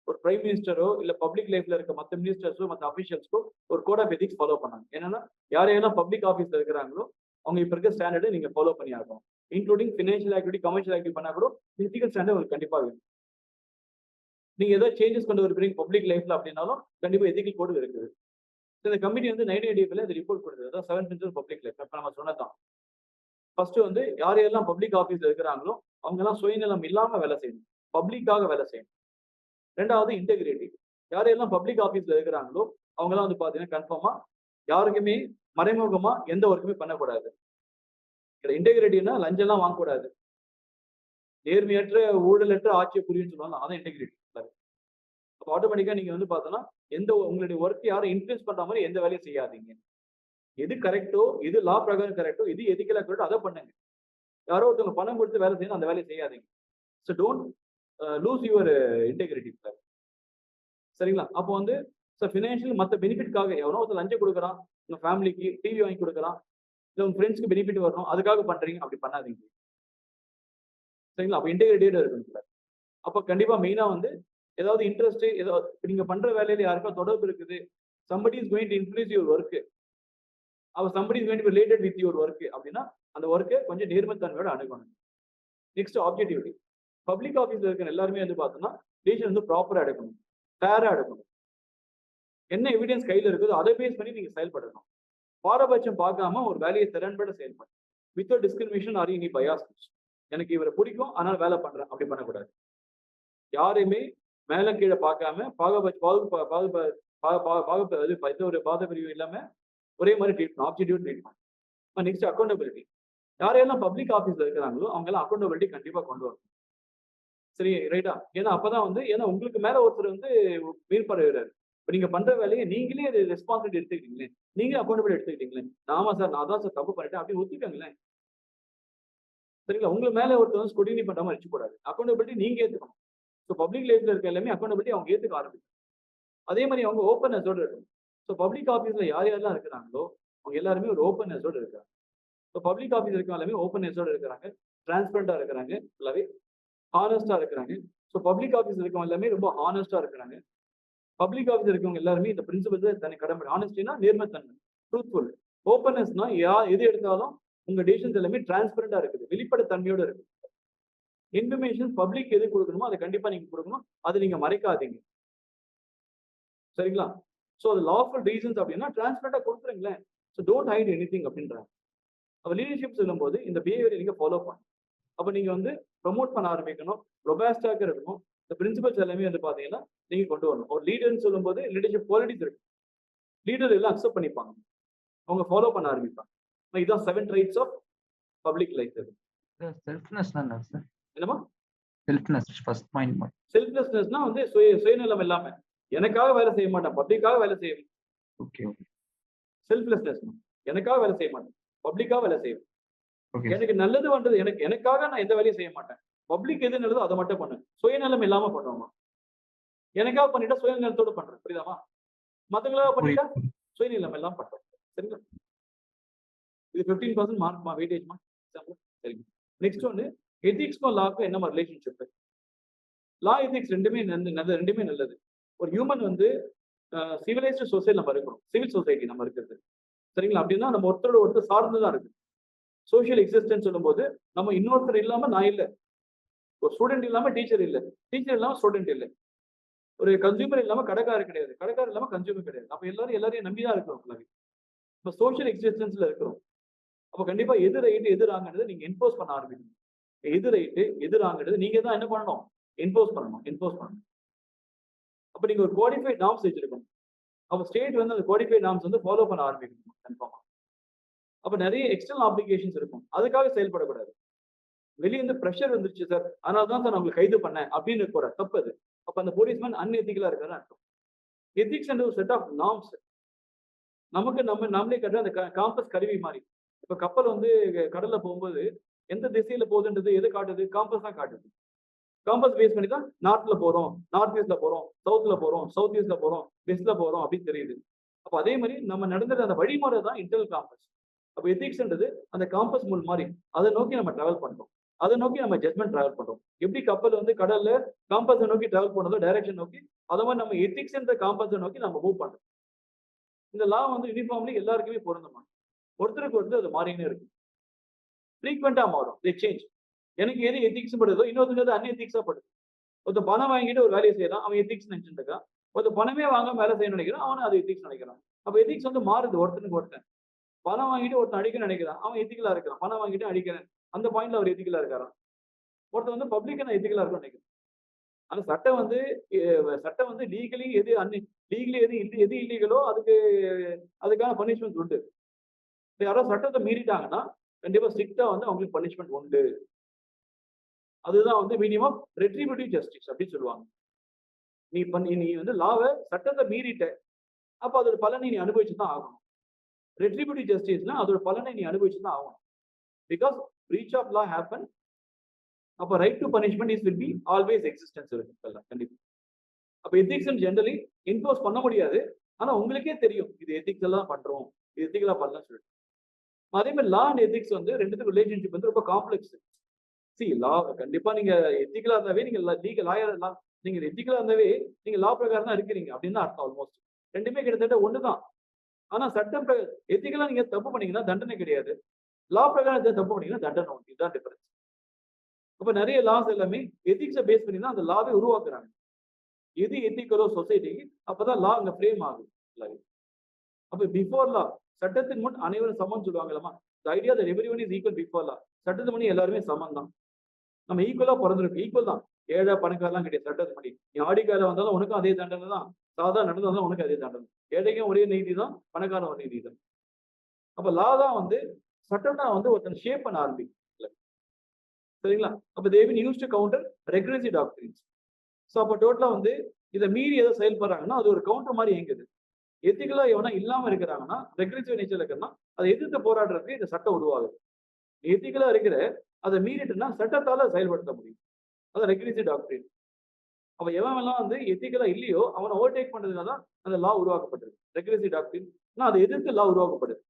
ஒரு பிரைம் மினிஸ்டரோ இல்ல பப்ளிக் லைஃப்ல இருக்க மற்ற மினிஸ்டர்ஸோ மற்ற அபிஷியல்ஸ்க்கோ ஒரு கோட் ஆஃப் எதிக்ஸ் ஃபாலோ பண்ணாங்க. என்னன்னா யாரையெல்லாம் பப்ளிக் ஆஃபீஸ்ல இருக்கிறாங்களோ அவங்க இப்ப இருக்க ஸ்டாண்டர்டை நீங்க ஃபாலோ பண்ணி ஆகணும். Including financial activity commercial activity பண்ணா கூட எத்திக்கல் ஸ்டாண்டர்ட் உங்களுக்கு கண்டிப்பா வேணும். நீங்க ஏதாவது சேஞ்சஸ் கொண்டு வருவீங்க பப்ளிக் லைஃப்ல அப்படின்னாலும் கண்டிப்பா எத்திக்கல் கோடு இருக்குது. இந்த கமிட்டி வந்து 1985 இந்த ரிப்போர்ட் கொடுத்தது. அதான் 7 பிரின்சிபல்ஸ் பப்ளிக் லைஃப். இப்ப நம்ம சொன்னதான் ஃபர்ஸ்ட் வந்து யாரையெல்லாம் பப்ளிக் ஆஃபீஸ்ல இருக்கிறாங்களோ அவங்க எல்லாம் சுயநலம் இல்லாம வேலை செய்யணும், பப்ளிக்காக வேலை செய்யணும். ரெண்டாவது இன்டெகிரிட்டி. யாரையெல்லாம் பப்ளிக் ஆஃபீஸ்ல இருக்கிறாங்களோ அவங்க எல்லாம் வந்து பாத்தீங்கன்னா கன்ஃபார்மா யாருக்குமே மறைமுகமா எந்த ஒர்க்குமே பண்ணக்கூடாது. இன்டெகிரிட்டினா லஞ்சம் எல்லாம் வாங்கக்கூடாது, நேர்மையற்ற ஊழலற்ற ஆட்சியை புரியும் சொல்லுவாங்க, அதான் இன்டெகிரிட்டி. அப்போ ஆட்டோமேட்டிக்கா நீங்க வந்து பார்த்தோன்னா எந்த உங்களுடைய ஒர்க் யாரும் இன்ஃபுளுன்ஸ் பண்ற மாதிரி எந்த வேலையும் செய்யாதீங்க. எது கரெக்டோ, எது லா பிரகாரம் கரெக்டோ, எது எதிக்கலா கரெக்டோ அதை பண்ணுங்க. யாரோ ஒருத்தவங்க பணம் கொடுத்து வேலை செய்யணும் அந்த வேலையை செய்யாதீங்க. So don't lose your integrity. சரிங்களா? அப்போ வந்து ஃபினான்ஷியல் மற்ற பெனிஃபிட்காக எவனோ ஒருத்தர் லஞ்சம் கொடுக்குறான், உங்க ஃபேமிலிக்கு டிவி வாங்கி கொடுக்குறான், இல்லை உங்க ஃப்ரெண்ட்ஸ்க்கு பெனிஃபிட் வரணும் அதுக்காக பண்றீங்க, அப்படி பண்ணாதீங்க. சரிங்களா? அப்போ இன்டெகிரிட்டியோட இருக்கணும். அப்போ கண்டிப்பா மெயினா வந்து ஏதாவது இன்ட்ரெஸ்ட் ஏதாவது நீங்க பண்ற வேலையில யாருக்கா தொடர்பு இருக்குது, somebody is going to influence your work, somebody is going to be related with your work அப்படின்னா அந்த ஒர்க்கை கொஞ்சம் நேர்மைத்தன்மையோட அணுகணும். Next objectivity. பப்ளிக் ஆஃபீஸ்ல இருக்கிற எல்லாருமே வந்து பார்த்தோம்னா டிசிஷன் வந்து ப்ராப்பரா எடுக்கணும், ஃபேரா எடுக்கணும். என்ன எவிடன்ஸ் கையில இருக்குதோ அதை பேஸ் பண்ணி நீங்க செயல்படணும். பாரபட்சம் பார்க்காம ஒரு வேலையை திறன்பட செயல்படணும். Without discrimination or any bias. எனக்கு இவரை பிடிக்கும் அதனால வேலை பண்றேன் அப்படி பண்ணக்கூடாது. யாரையுமே மேல கீழே பார்க்காம ஒரு பாதபிரிவு இல்லாம ஒரே மாதிரி treatment, objective treatment. Next accountability. யாரையெல்லாம் பப்ளிக் ஆஃபீஸ்ல இருக்கிறாங்களோ அவங்க எல்லாம் அக்கௌண்டபிலிட்டி கண்டிப்பா கொண்டு வரணும். சரி ரைட்டா? ஏன்னா அப்பதான் வந்து ஏன்னா உங்களுக்கு மேல ஒருத்தர் வந்து மேற்படுகிறாரு. இப்ப நீங்க பண்ற வேலையை நீங்களே ரெஸ்பான்சிபிலிட்டி எடுத்துக்கிட்டீங்களே, நீங்களே அக்கௌண்டபிலிட்டி எடுத்துக்கிட்டீங்களே, ஆமா சார் நான் தான் சார் தப்பு பண்ணிட்டேன் அப்படி ஒத்துக்கங்களேன். சரிங்களா? உங்களுக்கு மேல ஒருத்தர் வந்து ஸ்குடினி பண்ற மாதிரி இருக்கக்கூடாது. அக்கௌண்டபிலிட்டி நீங்க ஏத்துக்கணும். ஸோ பப்ளிக் லைஃப்ல இருக்க எல்லாமே அக்கௌண்டபிலிட்டி அவங்க ஏத்துக்க ஆரம்பிக்கும். அதே மாதிரி அவங்க ஓப்பன்னஸோட இருக்கணும். ஸோ பப்ளிக் ஆஃபீஸ்ல யார் யாரெல்லாம் இருக்கிறாங்களோ அவங்க எல்லாருமே ஒரு ஓப்பன்னஸோட இருக்காங்க. ஸோ பப்ளிக் ஆஃபீஸ் இருக்க எல்லாமே ஓப்பன்னஸோட இருக்கிறாங்க, டிரான்ஸ்பரண்டா இருக்கிறாங்க, ஃபுல்லாவே ஹானஸ்டா இருக்கிறாங்க. ஸோ பப்ளிக் ஆஃபீஸ் இருக்கவங்க எல்லாமே ரொம்ப ஹானஸ்டா இருக்கிறாங்க. பப்ளிக் ஆஃபீஸ் இருக்கவங்க எல்லாருமே இந்த பிரின்சிபல்ஸ் தனி கடமை. ஹானஸ்டினா நேர்மைத்தன்மை, ட்ரூத்ஃபுல். ஓப்பன்னஸ்னா எது எடுத்தாலும் உங்க டிசிஷன்ஸ் எல்லாமே டிரான்ஸ்பரண்டா இருக்குது, வெளிப்படைத்தன்மையோட இருக்கு. இன்ஃபர்மேஷன் பப்ளிக் எது கொடுக்கணுமோ அதை கண்டிப்பா நீங்க கொடுக்கணும், அதை நீங்க மறைக்காதீங்க. சரிங்களா? ஸோ அது லாஃபுல் ரீசன்ஸ் அப்படின்னா டிரான்ஸ்பரண்டா கொடுத்துருங்களேன். ஸோ டோன்ட் ஹைட் எனிதிங் அப்படின்றாங்க. அப்ப லீடர்ஷிப் சொல்லும்போது இந்த பிஹேவியர் நீங்க ஃபாலோ பண்ணணும். அப்ப நீங்க வந்து ப்ரொமோட் பண்ண ஆரம்பிக்கணும், ரொபாஸ்டாக இருக்கணும். இந்த பிரின்சிபல்ஸ் எல்லாமே வந்து பாத்தீங்கன்னா நீங்க கொண்டு வரணும். ஒரு லீடர்னு சொல்லும்போது லீடர்ஷிப் குவாலிட்டிஸ் இருக்கு. லீடர் எல்லாம் அக்செப்ட் பண்ணிப்பாங்க, அவங்க ஃபாலோ பண்ண ஆரம்பிப்பாங்க. இதுதான் 7 ட்ரைட்ஸ் ஆஃப் பப்ளிக் லைஃப். என்னமா செல்ஃப்னஸ் ஃபர்ஸ்ட் பாயிண்ட். செல்ஃப்லெஸ்னஸ்னா வந்து சுயநலம் இல்லாம எனக்காக வேலை செய்ய மாட்டேன், பப்ளிக்காக வேலை செய்வேன். ஓகே. செல்ஃப்லெஸ்னஸ் எனக்காக வேலை செய்ய மாட்டேன், பப்ளிக்காக வேலை செய்வேன். எனக்கு நல்லது பண்றது எனக்காக நான் எந்த வேலையும் செய்ய மாட்டேன், பப்ளிக் எது நல்லதோ அதை மட்டும் பண்ணு. சுயநலம் இல்லாம பண்ணுவோமா? எனக்காக பண்ணிட்டா சுயநலத்தோட பண்றேன், புரியுதாமா? மத்தவங்களாக பண்ணிட்டா சுயநலம் எல்லாம் பண்றோம். சரிங்களா? இது 15% மார்க்மா வெயிட்டேஜ்மா. சரிங்க. நெக்ஸ்ட் ஒன்று எத்திக்ஸ்க்கும் லாக்கும் என்ன ரிலேஷன்ஷிப்? லா எத்திக்ஸ் ரெண்டுமே நல்லது. ஒரு ஹியூமன் வந்து சிவிலைஸ்டு சொசைட்டி நம்ம இருக்கிறோம், சிவில் சொசைட்டி நம்ம இருக்கிறது. சரிங்களா? அப்படின்னா நம்ம ஒருத்தரோட ஒருத்தர் சார்ந்துதான் இருக்கு. சோசியல் எக்ஸிஸ்டன்ஸ் சொல்லும்போது நம்ம இன்னொருத்தர் இல்லாம நான் இல்லை, ஒரு ஸ்டூடெண்ட் இல்லாம டீச்சர் இல்லை, டீச்சர் இல்லாம ஸ்டூடெண்ட் இல்லை, ஒரு கன்சியூமர் இல்லாம கடைக்காரர் கிடையாது, கடைக்காரர் இல்லாம கன்சியூமர் கிடையாது. அப்ப எல்லாரும் எல்லாரையும் நம்பிதான் இருக்கிறோம். நம்ம சோசியல் எக்ஸிஸ்டன்ஸ்ல இருக்கிறோம். அப்ப கண்டிப்பா எது ரைட்டு எது ராங்கிறது நீங்க என்போஸ் பண்ண ஆரம்பிக்கணும். எது ரைட்டு எது ராங்கிறது நீங்க தான் என்ன பண்ணணும், என்போஸ் பண்ணணும். அப்ப நீங்க ஒரு கோடிஃபைட் நார்ம்ஸ் வச்சிருக்கணும். அப்ப ஸ்டேட் வந்து அந்த கோடிஃபைட் நார்ம்ஸ் வந்து ஃபாலோ பண்ண ஆரம்பிக்கணும் கன்ஃபார்மா. அப்ப நிறைய எக்ஸ்டர்னல் ஆப்ளிகேஷன்ஸ் இருக்கும், அதுக்காக செயல்படக்கூடாது. வெளியே இருந்து ப்ரெஷர் வந்துருச்சு சார், அதனால தான் சார் நான் உங்களுக்கு கைது பண்ணேன் அப்படின்னு கூட தப்பு அது. அப்ப அந்த போலீஸ்மேன் அன்எத்திக்கலா இருக்காருன்னு அர்த்தம். எத்திக்ஸ் என்ற ஒரு செட் ஆஃப் நார்ம்ஸ் நமக்கு நம்மளே கட்டுற அந்த காம்பஸ் கருவி மாதிரி. இப்ப கப்பல் வந்து கடல்ல போகும்போது எந்த திசையில போகுதுன்றது எது காட்டுது, காம்பஸ் தான் காட்டுது. காம்பஸ் பேஸ் பண்ணி தான் நார்த்ல போறோம், நார்த் ஈஸ்ட்ல போறோம், சவுத்ல போறோம், சவுத் ஈஸ்ட்ல போறோம், வெஸ்ட்ல போறோம் அப்படின்னு தெரியுது. அப்ப அதே மாதிரி நம்ம நடந்துற அந்த வழிமுறை தான் இன்டர்னல் காம்பஸ். அப்ப எத்திக்ஸ்ன்றது அந்த காம்பஸ் முள் மாதிரி, அதை நோக்கி நம்ம டிராவல் பண்றோம், அதை நோக்கி நம்ம ஜட்மெண்ட் டிராவல் பண்றோம். எப்படி கப்பல் வந்து கடல்ல காம்பஸை நோக்கி டிராவல் பண்ணதோ டைரக்ஷன் நோக்கி, அதை மாதிரி நம்ம எத்திக்ஸ்ன்ற காம்பஸை நோக்கி நம்ம மூவ் பண்றோம். இந்த லா வந்து யூனிஃபார்ம்லி எல்லாருக்குமே பொருந்துமா, ஒருத்தருக்கு ஒருத்தர் அது மாறினே இருக்கு, ஃப்ரீக்வெண்டா மாறும், they change. எனக்கு எது எத்திக்ஸ் படுதோ இன்னொருத்தருக்கு அது அன்எத்திக்ஸா படுது. ஒருத்தர் பணம் வாங்கிட்டு ஒரு வேலையை செய்யறான், அவன் எத்திக்ஸ் நினைச்சிட்டு இருக்கான். ஒருத்தர் பணமே வாங்காம வேலை செய்ய நினைக்கிறான், அவன் அது எத்திக்ஸ் நினைக்கிறான். அப்ப எத்திக்ஸ் வந்து மாறுது ஒருத்தனுக்கு ஒருத்தன். பணம் வாங்கிட்டு ஒருத்தன் அடிக்க நினைக்கிறான், அவன் எத்திக்கலா இருக்கிறான். பணம் வாங்கிட்டு அடிக்கிறேன், அந்த பாயிண்ட்ல அவர் எத்திக்கலா இருக்காராம். ஒருத்தர் வந்து பப்ளிக்கா நான் எத்திக்கலா இருக்கும்னு நினைக்கிறேன். ஆனா சட்டம் வந்து லீகலி எது லீகலி எது இல்லீகலோ அதுக்கான பனிஷ்மெண்ட் உண்டு. யாரோ சட்டத்தை மீறிட்டாங்கன்னா கண்டிப்பா ஸ்ட்ரிக்டா வந்து அவங்களுக்கு பனிஷ்மெண்ட் உண்டு. அதுதான் வந்து மினிமம் ரெட்ரிபியூட்டிவ் ஜஸ்டிஸ் அப்படின்னு சொல்லுவாங்க. நீ வந்து சட்டத்தை மீறிட்ட, அப்ப அதோட பலனை நீ அனுபவிச்சு தான் ஆகணும். ரெட்ரிபியூட்டிவ் ஜஸ்டிஸ்னா அதோட பலனை நீ அனுபவிச்சு தான் ஆகணும். Because breach of law happen, அப்ப right to punishment is will be always existence இருக்கு கண்டிப்பா. அப்ப எத்திக்ஸ் ஜெனரலி இம்போஸ் பண்ண முடியாது, ஆனா உங்களுக்கே தெரியும் இது எத்திக்ஸ் எல்லாம் பண்றோம், இது எத்திக்கலா பண்ணலாம் சொல்லிட்டு. அதே மாதிரி லா அண்ட் எத்திக்ஸ் வந்து ரெண்டுத்துக்கும் ரிலேஷன்ஷிப் வந்து ரொம்ப காம்ப்ளெக்ஸ். லா கண்டிப்பா நீங்க எத்திக்கலா இருந்தாவே நீங்க நீங்க எத்திக்கலா இருந்தாவே நீங்க லா பிரகாரம் தான் இருக்கிறீங்க அப்படின்னு தான் அர்த்தம். ஆல்மோஸ்ட் ரெண்டுமே கிட்டத்தட்ட ஒண்ணுதான். ஆனா சட்டம் எத்திக்கலா நீங்க தப்பு பண்ணீங்கன்னா தண்டனை கிடையாது, லா பிரகாரம் தப்பு பண்ணீங்கன்னா தண்டனை உண்டு. இதுதான் டிஃபரன்ஸ். அப்ப நிறைய லாஸ் எல்லாமே எத்திக்ஸை பேஸ் பண்ணி தான் அந்த லாவை உருவாக்குறாங்க. எது எத்திக்கலோ சொசைட்டிக்கு அப்பதான் லா அங்க ஃப்ரேம் ஆகுது. அப்ப பிஃபோர் லா, சட்டத்தின் முன் அனைவரும் சமம் சொல்லுவாங்களாமா. Idea that everyone is equal before law. சட்டத்து முன் எல்லாருமே சமம் தான், நம்ம ஈக்குவலா பிறந்திருக்கு, ஈக்குவல் தான். ஏழை பணக்காரெல்லாம் கிடையாது சட்டத்து படி. நீ ஆடிக்கார வந்தாலும் உனக்கும் அதே தண்டனை தான், சாதா நடந்தாலும் உனக்கு அதே தண்டனை. ஏழைக்கும் ஒரே நீதி தான், பணக்காரன் ஒரு நீதி தான். அப்ப லா தான் வந்து சட்டம் தான் வந்து ஒருத்தன் ஷேப் பண்ண ஆரம்பிக்கும். சரிங்களா? அப்ப they been used to counter regressive doctrines. So அப்ப டோட்டலா வந்து இதை மீறி ஏதோ செயல்படுறாங்கன்னா அது ஒரு கவுண்டர் மாதிரி இயங்குது. எத்திக்கலா எவனா இல்லாம இருக்கிறாங்கன்னா, ரெக்ரெசிவ் நேச்சர்ல இருக்கிறனா அதை எதிர்த்து போராடுறதுக்கு இந்த சட்டம் உருவாகுது. எத்திக்கலா இருக்கிற அதை மீறிட்டுன்னா சட்டத்தால செயல்படுத்த முடியும். அது ரெக்ரெசிவ் டாக்டரின். அப்ப எவன் எல்லாம் வந்து எத்திக்கலா இல்லையோ அவனை ஓவர்டேக் பண்றதுனால தான் அந்த லா உருவாக்கப்பட்டிருக்கு. ரெக்ரெசிவ் டாக்டரின் அதை எதிர்த்து லா உருவாக்கப்படுது.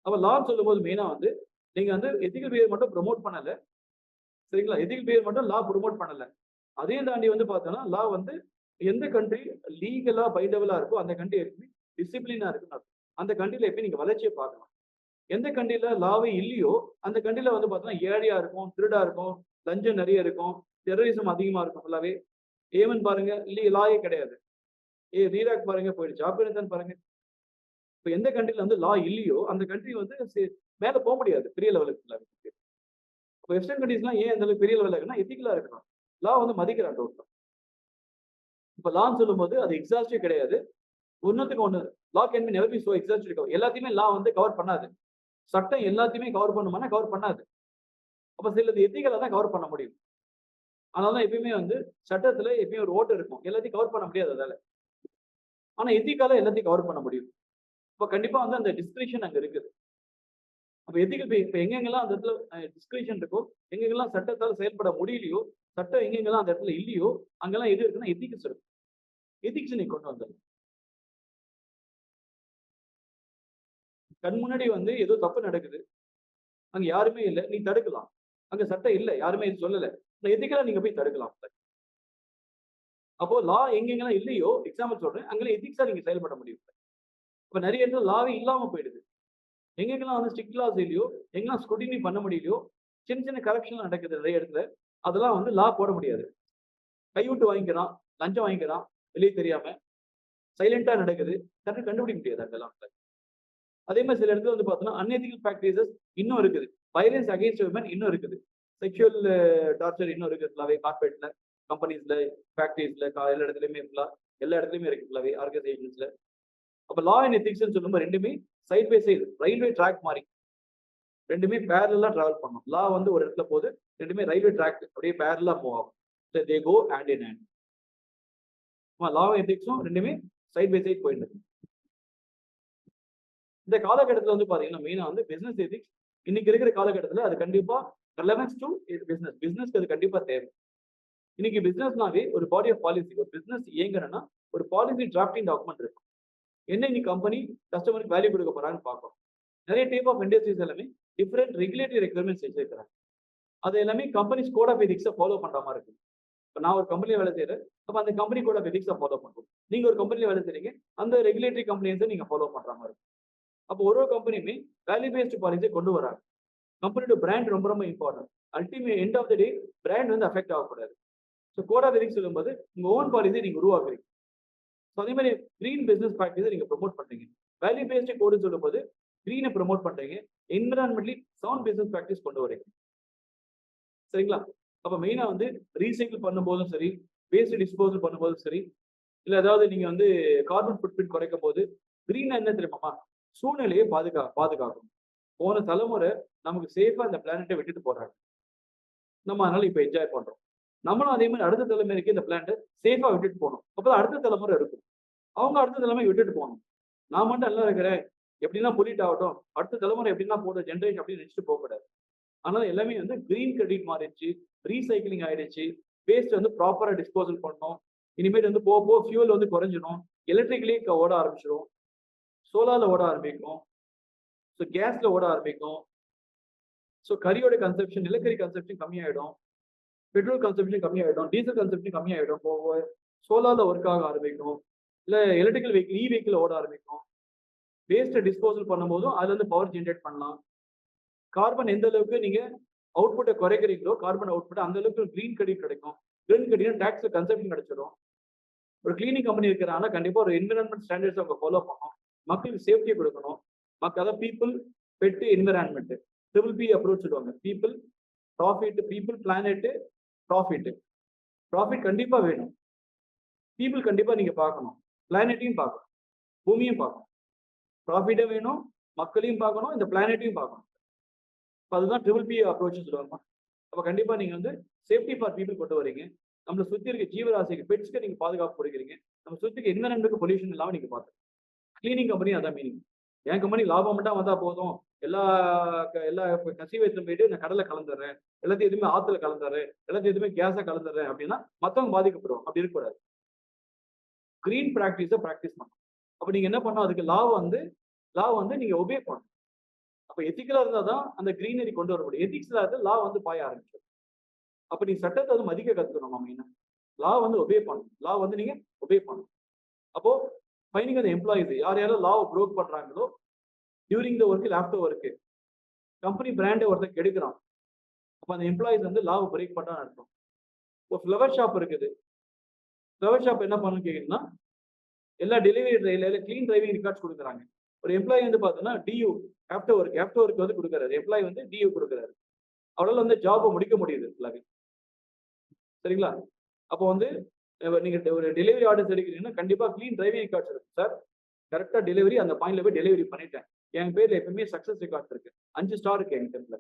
அப்ப லா சொல்லும் போது மெயினா வந்து நீங்க வந்து எத்திக்கல் பிஹேவியர் மட்டும் ப்ரொமோட் பண்ணல, சரிங்களா? எத்திக்கல் பிஹேவியர் மட்டும் லா ப்ரொமோட் பண்ணல. அதையும் தாண்டி வந்து பார்த்தோம்னா லா வந்து எந்த கண்ட்ரி லீகலா பைண்டபிளா இருக்கோ அந்த கண்ட்ரி எப்பவுமே டிசிப்ளினா இருக்குன்னு அர்த்தம். அந்த கண்ட்ரில எப்பயும் நீங்க வளர்ச்சியை பார்க்கலாம். எந்த கண்ட்ரில லாவே இல்லையோ அந்த கண்ட்ரில வந்து பார்த்தோம்னா ஏழையா இருக்கும், திருடா இருக்கும், லஞ்சம் நிறைய இருக்கும், டெரரிசம் அதிகமா இருக்கும். ஃபுல்லாவே ஏமன் பாருங்க, லாயே கிடையாது. ஈராக் பாருங்க போயிடுச்சு, ஆப்கானிஸ்தான் பாருங்க. இப்ப எந்த கண்ட்ரில வந்து லா இல்லையோ அந்த கண்ட்ரி வந்து மேல போக முடியாது பெரிய லெவலுக்கு. இப்போ வெஸ்டர்ன் கண்ட்ரீஸ்லாம் ஏன் அந்த அளவுக்கு பெரிய லெவலில் இருக்குன்னா எத்திக்கலா இருக்கணும், லா வந்து மதிக்கிறான் டோட்டல். இப்ப லான்னு சொல்லும் போது அது எக்ஸாஸ்டிவ் கிடையாது, ஒன்னுத்துக்கு ஒண்ணு. லா can be never be so exhaustive. எல்லாத்தையுமே லா வந்து கவர் பண்ணாது. சட்டம் எல்லாத்தையுமே கவர் பண்ணுமானா கவர் பண்ணாது. அப்ப சிலது எத்திக்கலா தான் கவர் பண்ண முடியும். அதனாலதான் எப்பயுமே வந்து சட்டத்துல எப்பயும் ஒரு ஓட்டு இருக்கும், எல்லாத்தையும் கவர் பண்ண முடியாது அதால. ஆனா எத்திக்கலா எல்லாத்தையும் கவர் பண்ண முடியும். இப்ப கண்டிப்பா வந்து அந்த டிஸ்கிரிப்ஷன் அங்க இருக்குது. அப்ப எத்திக்கல் இப்ப எங்கெங்கெல்லாம் அந்த இடத்துல டிஸ்கிரிப்ஷன் இருக்கோ, எங்கெங்கெல்லாம் சட்டத்தால் செயல்பட முடியலையோ, சட்டம் எங்கெங்கெல்லாம் அந்த இடத்துல இல்லையோ அங்கெல்லாம் எது இருக்குன்னா எத்திக்ஸ் இருக்கும். எத்திக்ஸ் நீ கொண்டு வந்த கண் முன்னாடி வந்து ஏதோ தப்பு நடக்குது, அங்க யாருமே இல்லை, நீ தடுக்கலாம். அங்க சட்டம் இல்லை, யாருமே இது சொல்லல, எத்திக்கலா நீங்க போய் தடுக்கலாம். அப்போ லா எங்கெங்கெல்லாம் இல்லையோ எக்ஸாம்பிள் சொல்றேன், அங்கெல்லாம் எத்திக்ஸா நீங்க செயல்பட முடியும். இப்ப நிறைய இடத்துல லாவே இல்லாம போயிடுது. எங்கெங்கெல்லாம் வந்து ஸ்ட்ரிக்ட் லாஸ் இல்லையோ, எங்கெல்லாம் ஸ்க்ரூட்டினி பண்ண முடியலையோ, சின்ன சின்ன கரப்ஷன் நடக்குது நிறைய இடத்துல. அதெல்லாம் வந்து லா போட முடியாது. கைவிட்டு வாங்கிக்கிறான், லஞ்சம் வாங்கிக்கிறான், வெளியே தெரியாம. சைலண்டா நடக்குது. கரெக்டா கண்டுபிடிக்க முடியாது அங்கெல்லாம். அதே மாதிரி சில இடத்துல வந்து பார்த்தோம்னா அன்எத்திக்கல் ப்ராக்டிசஸ் இன்னும் இருக்குது. வயலன்ஸ் அகைன்ஸ்ட் விமன் இன்னும் இருக்குது. செக்ஷுவல் டார்ச்சர் இன்னும் இருக்கு ஃபுல்லாவே கார்பரேட்ல, கம்பெனிஸ்ல, ஃபேக்டரிஸ்ல, எல்லா இடத்துலயுமே எல்லா இடத்துலயுமே இருக்கு ஃபுல்லாவே ஆர்கனைசேஷன்ஸ்ல. அப்ப லா அண்ட் எத்திக்ஸ்னு சொல்லும்போது ரெண்டுமே side by side railway track மாதிரி ரெண்டுமே பேரலா டிராவல் பண்ணும். லா வந்து ஒரு இடத்துல போகுது, ரெண்டுமே ரயில்வே ட்ராக் அப்படியே பேரலா மூவ் ஆகும். தே கோ ஹேண்ட் இன் ஹேண்ட். லா எத்திக்ஸும் ரெண்டுமே சைட் பை சைட் போயிட்டு இருக்கு. இந்த காலகட்டத்தில் வந்து பாத்தீங்கன்னா மெயினா வந்து பிசினஸ் எத்திக்ஸ் இன்னைக்கு இருக்கிற காலகட்டத்தில் அது கண்டிப்பா ரெலவன்ஸ் டு பிசினஸ்க்கு அது கண்டிப்பா தேவை. இன்னைக்கு பிசினஸ்னாவே ஒரு பாடி ஆஃப் பாலிசி, ஒரு பிசினஸ் இயங்குறன்னா ஒரு பாலிசி டிராஃப்டிங் டாக்குமெண்ட் இருக்கும். என்ன இன்னைக்கு கம்பெனி கஸ்டமருக்கு வேல்யூ கொடுக்க போறான்னு பார்க்கணும். நிறைய டைப் ஆஃப் இண்டஸ்ட்ரீஸ் எல்லாமே டிஃபரெண்ட் ரெகுலேட்டரி ரெக்யர்மெண்ட்ஸ் வச்சிருக்கிறாங்க. அது எல்லாமே கம்பெனிஸ் கோட் ஆஃப் எதிக்ஸை ஃபாலோ பண்ற மாதிரி இருக்கு. இப்போ நான் ஒரு கம்பெனியில் வேலை செய்யறேன், அப்போ அந்த கம்பெனி கோட் ஆஃப் எதிக்ஸை ஃபாலோ பண்ணுவோம். நீங்க ஒரு கம்பெனியில் வேலை செய்றீங்க, அந்த ரெகுலேட்டரி கம்பெனிஸை நீங்க ஃபாலோ பண்ற மாதிரி இருக்கும். அப்போ ஒரு கம்பெனியுமே வேல்யூ பேஸ்ட் பாலிசியை கொண்டு வராங்க. கம்பெனியோட பிராண்ட் ரொம்ப ரொம்ப important. Ultimate end of the day brand வந்து அஃபெக்ட் ஆகக்கூடாது. ஸோ கோட் ஆஃப் எதிக்ஸ் சொல்லும்போது உங்க ஓன் பாலிசி நீங்க உருவாக்குறீங்க. ஸோ அதே மாதிரி கிரீன் பிசினஸ் ப்ராக்டிஸை நீங்க ப்ரொமோட் பண்றீங்க. வேல்யூ பேஸ்ட் கோடுன்னு சொல்லும்போது கிரீனை ப்ரொமோட் பண்றீங்க. என்விரான்மெண்ட்லி சவுண்ட் பிசினஸ் ப்ராக்டிஸ் கொண்டு வரீங்க. சரிங்களா? அப்ப மெயினா வந்து ரீசைக்கிள் பண்ணும்போதும் சரி, வேஸ்ட் டிஸ்போசல் பண்ணும்போதும் சரி, இல்ல ஏதாவது நீங்க வந்து கார்பன் ஃபுட் பிரிண்ட் குறைக்கும் போது கிரீனா என்ன தெரியுமாமா? சூழ்நிலையை பாதுகாக்கும். போன தலைமுறை நமக்கு சேஃபா இந்த பிளானட்டை விட்டுட்டு போறாங்க. நம்ம அதனால இப்ப என்ஜாய் பண்றோம். நம்மளும் அதே மாதிரி அடுத்த தலைமுறைக்கு இந்த பிளானட்டை சேஃபா விட்டுட்டு போகணும். அப்பதான் அடுத்த தலைமுறை இருக்கும். அவங்க அடுத்த தலைமுறை விட்டுட்டு போகணும். நான் மட்டும் நல்லா இருக்கிறேன், எப்படின்னா பொலிட் ஆகட்டும், அடுத்த தலைமுறை எப்படின்னா போட்ட ஜென்ரேஷன் அப்படின்னு நினைச்சிட்டு போகக்கூடாது. அதனால எல்லாமே வந்து கிரீன் கிரெடிட் மாறிடுச்சு, ரீசைக்கிளிங் ஆயிடுச்சு, வேஸ்ட் வந்து ப்ராப்பரா டிஸ்போசல் பண்ணணும். இனிமேல் வந்து போக போக ஃபியூல் வந்து குறைஞ்சிடும், எலக்ட்ரிக்கலி ஓட ஆரம்பிச்சிடும், சோலார்ல ஓட ஆரம்பிக்கும், ஸோ கேஸ்ல ஓட ஆரம்பிக்கும். ஸோ கரியோட கன்சப்ஷன், நிலக்கரி கன்சப்ஷன் கம்மியாயிடும், பெட்ரோல் கன்சப்ஷன் கம்மியாயிடும், டீசல் கன்சப்ஷன் கம்மியாயிடும். சோலார்ல ஒர்க் ஆக ஆரம்பிக்கும், இல்ல எலக்ட்ரிக்கல் வெஹிக்கிள் வெஹிக்கிள் ஓட ஆரம்பிக்கும். வேஸ்ட்டை டிஸ்போசல் பண்ணும்போதும் அதுல இருந்து பவர் ஜென்ரேட் பண்ணலாம். கார்பன் எந்த அளவுக்கு நீங்க அவுட்புட்டை குறைக்கிறீங்களோ, கார்பன் அவுட்புட் அந்த அளவுக்கு கிரீன் கிரெடிட் கிடைக்கும். கிரீன் கிரெடிட் டாக்ஸ் கன்சப்ஷன் கிடைச்சிடும். ஒரு கிளீனிங் கம்பெனி இருக்கிறாங்கன்னா கண்டிப்பா ஒரு என்விரான்மெண்ட் ஸ்டாண்டர்ட்ஸ் அவங்க ஃபாலோ பண்ணணும். மக்களுக்கு சேஃப்டியை கொடுக்கணும். அதாவது people, pet, environment, triple P approach சொல்லுவாங்க. People, profit, people, planet, profit. Profit கண்டிப்பா வேணும். பீப்புள் கண்டிப்பா நீங்க பார்க்கணும், பிளானெட்டையும் பார்க்கணும், பூமியும் பார்க்கணும். ப்ராஃபிட்டும் வேணும், மக்களையும் பார்க்கணும், இந்த பிளானெட்டையும் பார்க்கணும். அதுதான் ட்ரிபிள் பி அப்ரோச் சொல்லுவாங்க. அப்ப கண்டிப்பா நீங்க வந்து சேஃப்டி ஃபார் பீப்புள் கொண்டு வரீங்க. நம்மளை சுத்தி இருக்க ஜீவராசிக்கு, பெட்ஸ்க்கு நீங்க பாதுகாப்பு கொடுக்குறீங்க. நம்ம சுத்தி இருக்க என்விரான்மெண்ட்டுக்கு பொல்யூஷன் இல்லாம நீங்க பாத்துங்க. கிளீனிங் கம்பெனி அதான் மீனிங். என் கம்பெனி லாபம் மட்டும் வந்தா போதும், எல்லா எல்லா கசிவு எடுத்துட்டு போயிட்டு நான் கடலை கலந்துடுறேன், எல்லாத்தையும் எதுவுமே ஆத்துல கலந்துடுறேன், எல்லாத்தையும் எதுவுமே கேஸா கலந்துடுறேன் அப்படின்னா மத்தவங்க பாதிக்கப்படுவோம். அப்படி இருக்கக்கூடாது. கிரீன் பிராக்டிஸை பிராக்டிஸ் பண்ணணும். அப்ப நீங்க என்ன பண்ணணும், அதுக்கு லா வந்து நீங்க ஒபே பண்ணணும். அப்ப எத்திக்கலா இருந்தா தான் அந்த கிரீனரி கொண்டு வர முடியும். எத்திக்ஸ்ல இருந்து லா வந்து பாய ஆரம்பிச்சிடும். அப்ப நீங்க சட்டத்தை வந்து மதிக்க கத்துக்கணும். நம்ம லா வந்து ஒபே பண்ணணும். லா வந்து நீங்க ஒபே பண்ணணும். அப்போ ஃபைனிங் அந்த எம்ப்ளாயிஸ் யார் யாரும் லாவை ப்ரோக் பண்றாங்களோ during the work, after work, company பிராண்டை ஒருத்தர் கெடுக்கிறான், அப்ப அந்த எம்ப்ளாயிஸ் வந்து லாவை பிரேக் பண்ணான்னு அர்த்தம். இப்போ ஃப்ளவர் ஷாப் இருக்குது. ஃப்ளவர் ஷாப் என்ன பண்ணணும்னு கேட்டீங்கன்னா எல்லா டெலிவரி கிளீன் டிரைவிங் ரெக்கார்ட்ஸ் கொடுக்குறாங்க. ஒரு எம்ப்ளாயி வந்து பார்த்தோன்னா டியூ ஆஃப்டர் ஒர்க் வந்து கொடுக்குறாரு. எம்ப்ளாயி வந்து டியூ கொடுக்குறாரு. அவரால் வந்து ஜாபை முடிக்க முடியுது ஃபுல்லாவே. சரிங்களா? அப்போ வந்து நீங்க ஒரு டெலிவரி ஆர்டர்ஸ் எடுக்கிறீங்கன்னா கண்டிப்பா கிளீன் டிரைவிங் ரெக்கார்ட்ஸ் இருக்கு. சார் கரெக்டா டெலிவரி அந்த பாயிண்ட்ல போய் டெலிவரி பண்ணிட்டேன், என் பேர்ல எப்பவுமே சக்சஸ் ரெக்கார்ட்ஸ் இருக்கு, 5 ஸ்டார் இருக்கு என் டெம்ப்ல.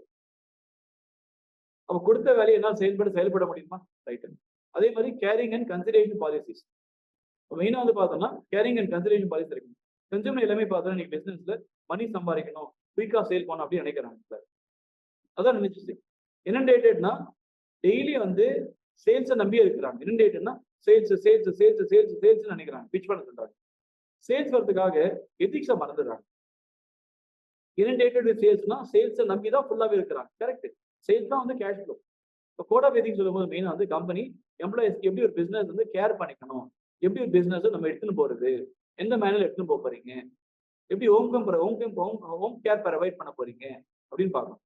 அப்ப கொடுத்த வேலையை என்னால் செயல்பட முடியுமா? ரைட். அதே மாதிரி கேரிங் அண்ட் கன்சிடரேஷன் பாலிசிஸ் மெயினா வந்து பார்த்தோம்னா கேரிங் அண்ட் கன்சிடரேஷன் பாலிசி இருக்கு. கன்சியூமர் எல்லாமே பார்த்தோம்னா நீங்க பிசினஸ்ல மணி சம்பாதிக்கணும், குயிக்கா சேல் பண்ணணும் அப்படின்னு நினைக்கிறாங்க சார். அதான் நினைச்சு இனண்டேட்டட்னா டெய்லி வந்து சேல்ஸை நம்பியே இருக்கிறாங்க. இனண்டேட்டட்னா சேல்ஸ் நினைக்கிறாங்க, பிச் பண்ண சொல்றாங்க. சேல்ஸ் வரதுக்காக எதிக்ஸை மறந்துடுறாங்க. இனண்டேட்டட் வித் சேல்ஸ்னா சேல்ஸை நம்பி தான் ஃபுல்லாவே இருக்கிறாங்க. கரெக்ட். சேல்ஸ் தான் வந்து கேஷ் ஃப்ளோ. இப்போ கோட் ஆஃப் எதிக்ஸ் சொல்லும்போது மெயினாக வந்து கம்பெனி எம்ப்ளாயிஸ்க்கு எப்படி ஒரு பிசினஸ் வந்து கேர் பண்ணிக்கணும், எப்படி ஒரு பிசினஸ் நம்ம எடுத்துன்னு போறது, எந்த மேனர்ல எடுத்துன்னு போக போறீங்க, எப்படி ஹோம் கேர் ப்ரொவைட் பண்ண போறீங்க அப்படின்னு பார்க்கணும்.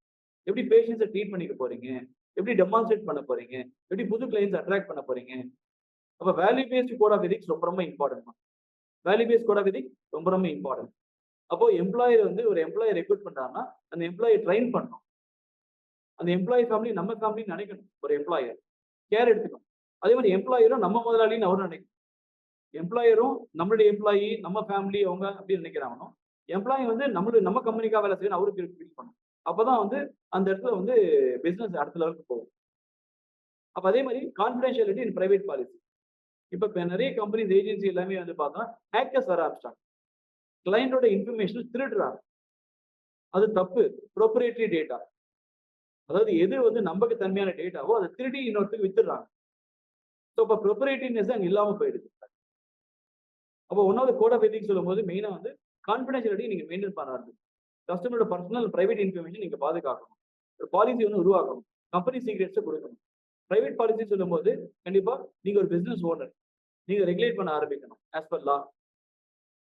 எப்படி பேஷண்ட்ஸை ட்ரீட் பண்ணிக்க போறீங்க, எப்படி டெமான்ஸ்ட்ரேட் பண்ண போறீங்க, எப்படி புது கிளைண்ட்ஸ் அட்ராக்ட் பண்ண போறீங்க. அப்போ value based code of ethics ரொம்ப ரொம்ப important. Value based code of ethics ரொம்ப ரொம்ப இம்பார்ட்டன்ட். அப்போ எம்ப்ளாயர் வந்து ஒரு எம்ப்ளாயி ரெக்ரூட் பண்றாங்கன்னா அந்த எம்ப்ளாயி ட்ரெயின் பண்ணணும். அந்த எம்ப்ளாயி ஃபேமிலி நம்ம ஃபேமிலின்னு நினைக்கணும். ஒரு எம்ப்ளாயர் கேர் எடுத்துக்கணும். அதே மாதிரி எம்ப்ளாயரும் நம்ம முதலாளின்னு அவரும் நினைக்கணும். எம்ப்ளாயரும் நம்மளுடைய எம்ப்ளாயி நம்ம ஃபேமிலி அவங்க அப்படின்னு நினைக்கிறாங்கன்னா எம்ப்ளாயி வந்து நம்ம கம்பெனிக்காக வேலை செய்யணும் அவருக்கு ஃபீல் பண்ணணும். அப்பதான் வந்து அந்த இடத்துல வந்து பிசினஸ் அடுத்த லெவலுக்கு போகும். அப்ப அதே மாதிரி கான்ஃபிடென்ஷியாலிட்டி இன் பிரைவேட் பாலிசி. இப்ப நிறைய கம்பெனிஸ் ஏஜென்சி எல்லாமே வந்து பார்த்தா ஹேக்கர்ஸ் வர ஆரம்பிச்சிட்டாங்க. கிளைண்டோட இன்ஃபர்மேஷன் திருடுறாங்க. அது தப்பு. ப்ரொப்ரேட்டரி டேட்டா, அதாவது எது வந்து நம்பக்கு தன்மையான டேட்டாவோ அதை திருடி இன்னொருத்துக்கு வித்துடுறாங்க. ஸோ இப்போ ப்ரொப்ரேட்டரினஸ் அங்கே இல்லாம போயிடுது. அப்போ ஒன்னாவது கோட் ஆஃப் எதிக்ஸ் சொல்லும்போது மெயினா வந்து கான்ஃபிடென்ஷியாலிட்டி நீங்க மெயின்டைன் பண்ணாது. கஸ்டமரோட பர்சனல் பிரைவேட் இன்ஃபர்மேஷன் நீங்க பாதுகாக்கணும். ஒரு பாலிசி ஒன்று உருவாக்கணும். கம்பெனி சீக்ரெட்ஸை கொடுக்கணும். பிரைவேட் பாலிசி சொல்லும்போது கண்டிப்பா நீங்க ஒரு பிசினஸ் ஓனர், நீங்க ரெகுலேட் பண்ண ஆரம்பிக்கணும் ஆஸ் பர் லா.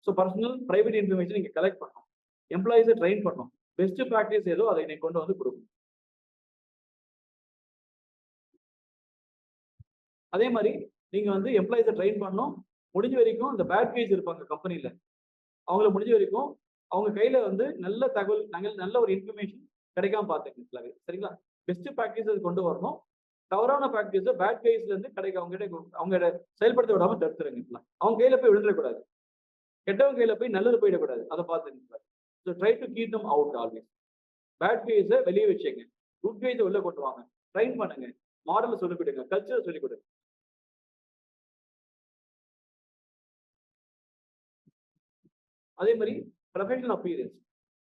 ஸோ பர்சனல் பிரைவேட் இன்ஃபர்மேஷன் நீங்க கலெக்ட் பண்ணணும். எம்ப்ளாயிஸை ட்ரெயின் பண்ணணும். பெஸ்ட் ப்ராக்டிஸ் ஏதோ அதை நீங்க கொண்டு வந்து கொடுக்கணும். அதே மாதிரி நீங்க வந்து எம்ப்ளாயிஸை ட்ரெயின் பண்ணணும். முடிஞ்ச வரைக்கும் இந்த பேட் கேஸ் இருப்பாங்க கம்பெனில, அவங்கள முடிஞ்ச வரைக்கும் அவங்க கையில வந்து நல்ல தகவல் நல்ல ஒரு இன்ஃபர்மேஷன் கிடைக்காம பார்த்துக்கல. சரிங்களா? பெஸ்ட் ப்ராக்டிஸஸ் கொண்டு வரணும். தவறான ப்ராக்டிஸை பேட் கேஸ்ல இருந்து அவங்க செயல்படுத்த விடாம தடுத்துருங்க. அவங்க கையில போய் விழுந்துடக்கூடாது. கெட்டவங்க கையில போய் நல்லது போயிடக்கூடாது. அதை பார்த்துக்கலாம். So try to keep them out always. Bad கேஸை வெளியே வச்சுங்க, குட் கேஸை உள்ள கொண்டு வாங்க, ட்ரைன் பண்ணுங்க, மாடலை சொல்லிக் கொடுங்க, கல்ச்சரை சொல்லிக் கொடுங்க. அதே மாதிரி ப்ரொஃபஷனல் அப்பீரன்ஸ்.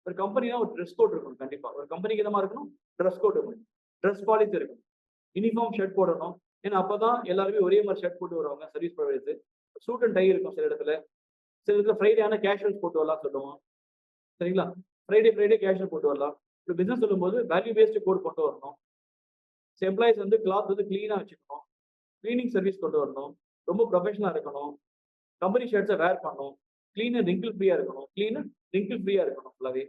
ஒரு கம்பெனினா ஒரு ட்ரெஸ் கோட் இருக்கணும். கண்டிப்பா ஒரு கம்பெனிக்கு இதமா இருக்கணும், ட்ரெஸ் கோட் இருக்கணும், ட்ரெஸ் பாலிசி இருக்கணும், யூனிஃபார்ம் ஷர்ட் போடணும். ஏன்னா அப்பதான் எல்லாருமே ஒரே மாதிரி ஷர்ட் போட்டு வருவாங்க. Service providers suit and tie இருக்கும் சில இடத்துல ஃப்ரைடே ஆனா கேஷுவல்ஸ் போட்டு வரலாம் சொல்லுவோம். சரிங்களா? ஃப்ரைடே கேஷுவல் போட்டு வரலாம். ஒரு பிசினஸ் சொல்லும்போது வேல்யூ பேஸ்டு கோட் கொண்டு வரணும். எம்ப்ளாயிஸ் வந்து கிளாத் வந்து கிளீனா வச்சுக்கணும், கிளீனிங் சர்வீஸ் கொண்டு வரணும், ரொம்ப ப்ரொஃபஷனலா இருக்கணும், கம்பெனி ஷர்ட்ஸை வேர் பண்ணணும், கிளீன் அண்ட் ரிங்கிள் ஃப்ரீயா இருக்கணும் ஃபுல்லாவே.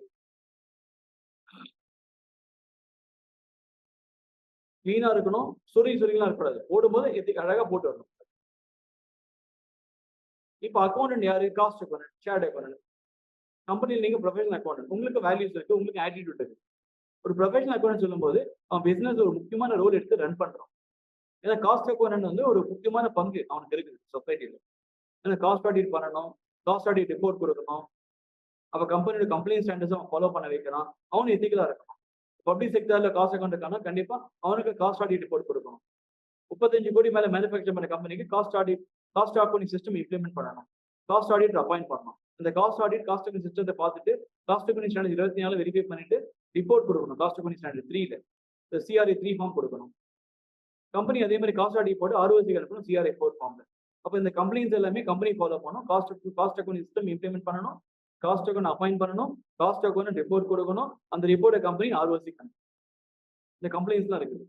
கிளீனா இருக்கணும், சொரிலாம் இருக்கக்கூடாது. போடும்போது அழகா போட்டு வரணும். இப்போ அக்கௌண்டன்ட் யாரு? Cost accountant, chartered accountant. கம்பெனியில் நீங்க ப்ரொஃபஷனல் அக்கௌண்டன்ட், உங்களுக்கு வேல்யூஸ் இருக்கு, உங்களுக்கு ஆட்டிடியூட் இருக்கு. ஒரு ப்ரொஃபஷனல் அக்கௌண்டன்ட் சொல்லும்போது அவன் பிசினஸ் ஒரு முக்கியமான ரோல் எடுத்து ரன் பண்றான். ஏன்னா காஸ்ட் அக்கௌண்டன்ட் வந்து ஒரு முக்கியமான பங்கு அவனுக்கு இருக்குது சொசைட்டில. ஏன்னா காஸ்ட் ஆடிட் பண்ணணும், காஸ்ட் ஆடிட் ரிப்போர்ட் கொடுக்கணும். அப்ப கம்பெனியோட கம்ப்ளைண்ட் ஸ்டாண்டர்ட்ஸ் அவன் ஃபாலோ பண்ண வைக்கிறான். அவனு எத்திக்கலா இருக்கணும். பப்ளிக் செக்டர்ல காஸ்ட் அக்கௌண்ட் இருக்கானா கண்டிப்பா அவனுக்கு காஸ்ட் ஆடிட் ரிப்போர்ட் கொடுக்கணும். 35 கோடி மேல மேனுஃபேக்சர் பண்ண கம்பெனிக்கு காஸ்ட் அக்கௌண்டிங் சிஸ்டம் இம்ப்ளிமெண்ட் பண்ணணும். காஸ்ட் ஆடிட் அப்பாயிண்ட் பண்ணணும். இந்த காஸ்ட் அக்கௌண்டிங் சிஸ்டத்தை பார்த்துட்டு காஸ்ட் அக்கௌண்டிங் ஸ்டாண்டர்ட் 24 வெரிஃபை பண்ணிட்டு ரிப்போர்ட் கொடுக்கணும். காஸ்ட் அக்கௌண்டிங் ஸ்டாண்டர்ட் 3ல CRA 3 ஃபார்ம் கொடுக்கணும். கம்பெனி அதே மாதிரி காஸ்ட் ஆடிட் போட்டு ROC அனுப்பணும் CRA 4 ஃபார்ம்ல. அப்ப இந்த கம்ப்ளைண்ட்ஸ் எல்லாமே கம்பெனி ஃபாலோ பண்ணணும். காஸ்ட் அக்கௌண்டிங் சிஸ்டம் இம்ப்ளிமெண்ட் பண்ணணும், காஸ்ட் அக்கௌண்ட் அப்பாயிண்ட் பண்ணணும், காஸ்ட் அக்கௌண்ட் ரிப்போர்ட் கொடுக்கணும். அந்த ரிப்போர்ட்டை கம்பெனி ROC பண்ணணும். இந்த கம்ப்ளைண்ட்ஸ் தான் இருக்குது.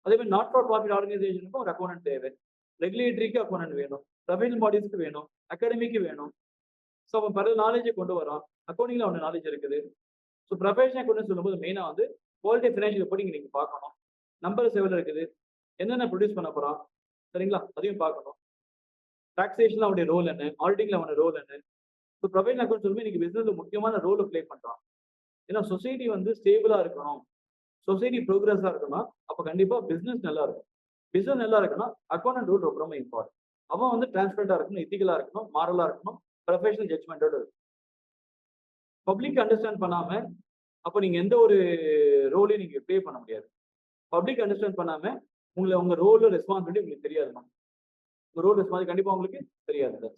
அதே மாதிரி நாட் ஃபார் ப்ராஃபிட் ஆர்கனைசேஷனுக்கும் ஒரு அக்கௌண்டன்ட் தேவை, ரெகுலேட்டரிக்கு அக்கௌண்டன்ட் வேணும், ப்ரொஃபஷனல் பாடிஸ்க்கு வேணும், அகாடமிக்கு வேணும். ஸோ அவன் பல நாலேஜை கொண்டு வரான். அக்கௌண்டிங்ல அவன் நாலேஜ் இருக்குது. ஸோ ப்ரொஃபஷனல் அக்கௌண்ட் சொல்லும்போது மெயினா வந்து குவாலிட்டி ஃபினான்ஷியல் ரிப்போர்ட்டிங் நீங்க பார்க்கணும். நம்பர்ஸ் எவ்வளவு இருக்குது, என்னென்ன ப்ரொடியூஸ் பண்ண போறான், சரிங்களா? அதையும் பார்க்கணும். டாக்ஸேஷன்ல அவனுடைய ரோல் என்ன, ஆடிட்டிங்ல அவனோட ரோல் என்ன. ஸோ ப்ரொஃபஷனல் அக்கௌண்ட் சொல்லும்போது இன்னைக்கு பிசினஸ்ல முக்கியமான ரோல் பிளே பண்றான். ஏன்னா சொசைட்டி வந்து ஸ்டேபிளா இருக்கணும், சொசைட்டி ப்ரோக்ரஸா இருக்கணும். அப்ப கண்டிப்பா பிசினஸ் நல்லா இருக்கும். பிசினஸ் நல்லா இருக்குன்னா அக்கௌண்டன்ட் ரோல் ரொம்ப ரொம்ப இம்பார்ட்டன்ட். அவன் வந்து டிரான்ஸ்பரண்டா இருக்கணும், எத்திக்கலா இருக்கணும், மாரலா இருக்கணும், ப்ரொஃபஷனல் ஜட்ஜ்மெண்டோட இருக்கும். பப்ளிக் அண்டர்ஸ்டாண்ட் பண்ணாம அப்ப நீங்க எந்த ஒரு ரோலையும் நீங்க ப்ளே பண்ண முடியாது. பப்ளிக் அண்டர்ஸ்டாண்ட் பண்ணாம உங்க ரோல் ரெஸ்பான்சிபிலிட்டி உங்களுக்கு தெரியாது. உங்க ரோல் ரெஸ்பான்சிபிலிட்டி கண்டிப்பா உங்களுக்கு தெரியாது.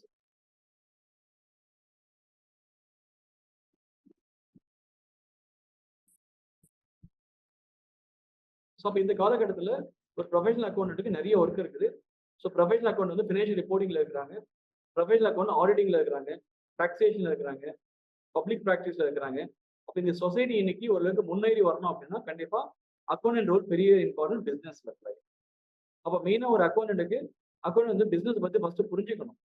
ஸோ அப்போ இந்த காலகட்டத்தில் ஒரு ப்ரொஃபஷனல் அக்கௌண்ட்டுக்கு நிறைய ஒர்க் இருக்குது. ஸோ ப்ரொஃபஷனல் அக்கௌண்ட் வந்து ஃபினான்ஷியல் ரிப்போர்ட்டிங்ல இருக்கிறாங்க, ப்ரொஃபஷனல் அக்கௌண்ட் ஆடிட்டிங்ல இருக்கிறாங்க, டாக்ஸேஷன்ல இருக்கிறாங்க, பப்ளிக் ப்ராக்டிஸ்ல இருக்கிறாங்க. அப்போ இந்த சொசைட்டி இன்னைக்கு ஓரளவுக்கு முன்னேறி வரணும் அப்படின்னா கண்டிப்பா அக்கௌண்டன்ட் ரோல் பெரிய இம்பார்ட்டன்ட் பிசினஸ்ல. அப்போ மெயினா ஒரு அக்கௌண்டன்ட்டுக்கு அக்கௌண்டன்ட் வந்து பிசினஸ் பத்தி ஃபர்ஸ்ட் புரிஞ்சுக்கணும்.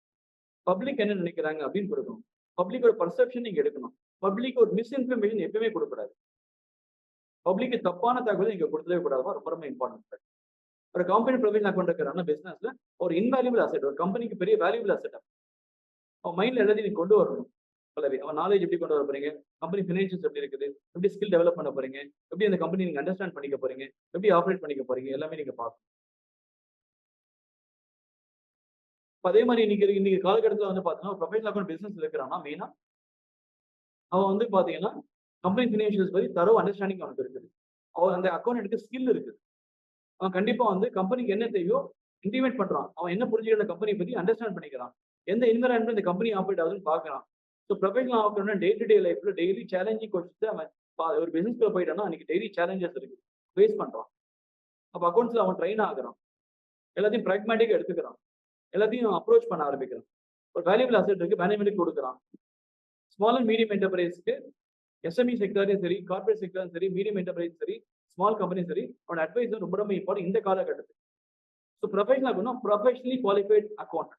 பப்ளிக் என்ன நினைக்கிறாங்க அப்படின்னு கொடுக்கணும். பப்ளிக் ஒரு பர்செப்ஷன் நீங்க எடுக்கணும். பப்ளிக் ஒரு மிஸ்இன்ஃபர்மேஷன் எப்பவுமே கொடுக்கக்கூடாது. பப்ளிக்கு தப்பான தகவலை நீங்க கொடுத்தவே கூடாது. ரொம்ப ரொம்ப இம்பார்ட்டன்ட். ஒரு கம்பெனி ப்ரொவிஷன் அக்கௌண்ட் இருக்கிறாங்க பிசினஸ்ல ஒரு இன்வேல்யூபிள் அசெட், ஒரு கம்பெனிக்கு பெரிய வேல்யூபிள் அசெட். அவன் மைண்ட்ல எல்லாத்தையும் நீங்க கொண்டு வரணும். அவன் நாலேஜ் எப்படி கொண்டு வர போறீங்க, கம்பெனி ஃபினான்ஷியல்ஸ் எப்படி இருக்குது, எப்படி ஸ்கில் டெவலப் பண்ண போறீங்க, எப்படி அந்த கம்பெனி நீங்க அண்டர்ஸ்டாண்ட் பண்ணிக்க போறீங்க, எப்படி ஆப்ரேட் பண்ணிக்க போறீங்க, எல்லாமே நீங்க பார்க்கணும். அதே மாதிரி இன்னைக்கு காலகட்டத்தில் வந்து பாத்தீங்கன்னா ப்ரொஃபஷனல் அக்கௌண்ட் பிசினஸ் இருக்கிறான்னா மெயினா அவன் வந்து பாத்தீங்கன்னா கம்பெனி ஃபினான்ஷியல்ஸ் பத்தி தரவு அண்டர்ஸ்டாண்டிங் அவனுக்கு இருக்குது. அவன் அந்த அக்கௌண்ட் ஸ்கில் இருக்குது. அவன் கண்டிப்பா வந்து கம்பெனிக்கு என்ன தேவையோ இன்டிமேட் பண்றான். அவன் என்ன புரிஞ்சுக்கிற கம்பெனி பத்தி அண்டர்ஸ்டாண்ட் பண்ணிக்கிறான். எந்த என்விரான்மெண்ட் இந்த கம்பெனி ஆப்ரேட் ஆகுதுன்னு பாக்குறான். ஸோ ப்ரொஃபஷனல் ஆகணும்னா டே டு டே லைஃப்ல டெய்லி சேலஞ்சிங் கொஸ்டின் அவன் ஒரு பிசினஸ்ல போயிட்டான்னா அன்னைக்கு டெய்லி சேலஞ்சஸ் இருக்கு, ஃபேஸ் பண்றான். அப்போ அக்கௌண்ட்ஸ்ல அவன் ட்ரெயின் ஆகுறான், எல்லாத்தையும் பிராக்மேட்டிக்கா எடுத்துக்கிறான், எல்லாத்தையும் அப்ரோச் பண்ண ஆரம்பிக்கிறான். ஒரு வேல்யூபிள் அசெட் இருக்கு, மேனேஜ்மெண்ட் கொடுக்குறான். ஸ்மால் அண்ட் மீடியம் என்டர்பிரைஸ்க்கு எஸ்எம்இ செக்டரையும் சரி, கார்பரேட் செக்டரும் சரி, மீடியம் என்டர்பிரைஸ் சரி, ஸ்மால் கம்பெனி சரி, அவனோட அட்வைஸ் ரொம்ப ரொம்ப இம்பார்ட்டன்ட் இந்த காலகட்டத்துக்கு. So professional account professionally qualified account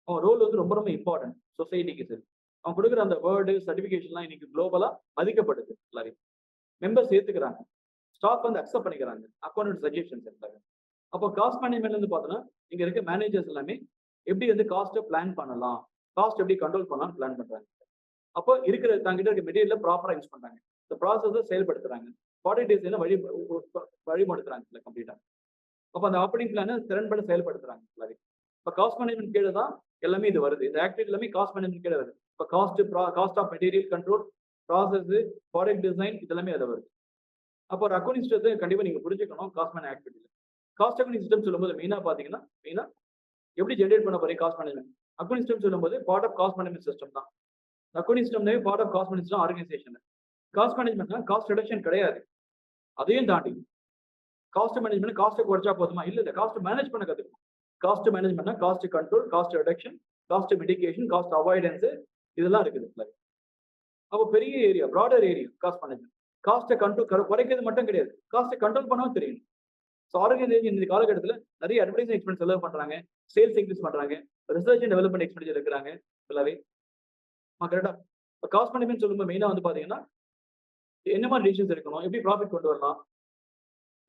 அவன் ரோல் வந்து ரொம்ப ரொம்ப இம்பார்ட்டன்ட் சொசைட்டிக்கு. சரி, அவன் கொடுக்குற அந்த வேர்டு சர்டிஃபிகேஷன்லாம் இன்னைக்கு குளோபலா மதிக்கப்படுது. எல்லாரையும் மெம்பர்ஸ் ஏத்துக்கிறாங்க, ஸ்டாக் வந்து அக்செப்ட் பண்ணிக்கிறாங்க அக்கௌண்ட் சஜஷன்ஸ் எல்லாமே. அப்போ காஸ்ட் மேனேஜ்மெண்ட்ல இருந்து பார்த்தோன்னா இங்க இருக்க மேனேஜர்ஸ் எல்லாமே எப்படி வந்து காஸ்ட்டை பிளான் பண்ணலாம், காஸ்ட் எப்படி கண்ட்ரோல் பண்ணலாம் பிளான் பண்றாங்க. அப்போ இருக்கிற தங்கிட்ட இருக்க மெட்டீரியல் ப்ராப்பரா யூஸ் பண்றாங்க, இந்த ப்ராசஸை செயல்படுத்துறாங்க, 40 days வழிபடுத்துறாங்க கம்ப்ளீட்டா. அப்போ அந்த ஆப்பரேட்டிங் பிளானை திறன்பட செயல்படுத்துறாங்க எல்லாரையும். இப்போ காஸ்ட் மேனேஜ்மெண்ட் கீழே தான் எல்லாமே இது வருது. இந்த ஆக்டிவிட்டி எல்லாமே காஸ்ட் மேனேஜ்மெண்ட் கீழே வருது. இப்போ cost of material control, process, product design இதெல்லாமே அதை வருது. அப்போ ஒரு அக்கௌண்டிங் சிஸ்டத்தை கண்டிப்பா நீங்க புரிஞ்சுக்கணும். காஸ்ட் மேனேஜ் ஆக்டிவிட்டியில் காஸ்ட் அக்கௌண்டிங் சிஸ்டம் சொல்லும்போது மெயினா பாத்தீங்கன்னா எப்படி ஜென்ரேட் பண்ண போறீங்க காஸ்ட் மேனேஜ்மெண்ட். அக்கௌண்டிங் சிஸ்டம் சொல்லும்போது part of cost management system தான். அக்கௌண்டிங் சிஸ்டம்னே part of cost management organisation. Cost மேனேஜ்மெண்ட்னா காஸ்ட் ரிடக்ஷன் கிடையாது. அதையும் தாண்டி காஸ்ட் மேனேஜ்மெண்ட் காஸ்ட்டை குறைச்சா போதுமா? இல்ல காஸ்ட் மேனேஜ் பண்ண கத்துக்கணும். காஸ்ட் மேனேஜ்மெண்ட்னா cost control, cost reduction, cost mitigation, cost avoidance இதெல்லாம் இருக்குது. அப்போ பெரிய area, broader area cost management. காஸ்ட்டை கண்ட்ரோல் குறைக்கிறது மட்டும் கிடையாது, காஸ்ட்டை கண்ட்ரோல் பண்ணவும் தெரியும். ஸோ ஆர்கனைசேஷன் இந்த காலகட்டத்தில் நிறைய அட்வர்டைசிங் எக்ஸ்பென்ஸ் செலவு பண்றாங்க, சேல்ஸ் இன்க்ரீஸ் பண்றாங்க, ரிசர்ச் அண்ட் டெவலப்மெண்ட் எக்ஸ்பென்டிச்சர் இருக்கிறாங்க ஃபுல்லாவே. கரெக்டா? இப்போ காஸ்ட் மேனேஜ்மெண்ட் சொல்லும்போது மெயினா வந்து பாத்தீங்கன்னா என்ன மாதிரி டிசிஷன்ஸ் எடுக்கணும், எப்படி ப்ராஃபிட் கொண்டு வரலாம்,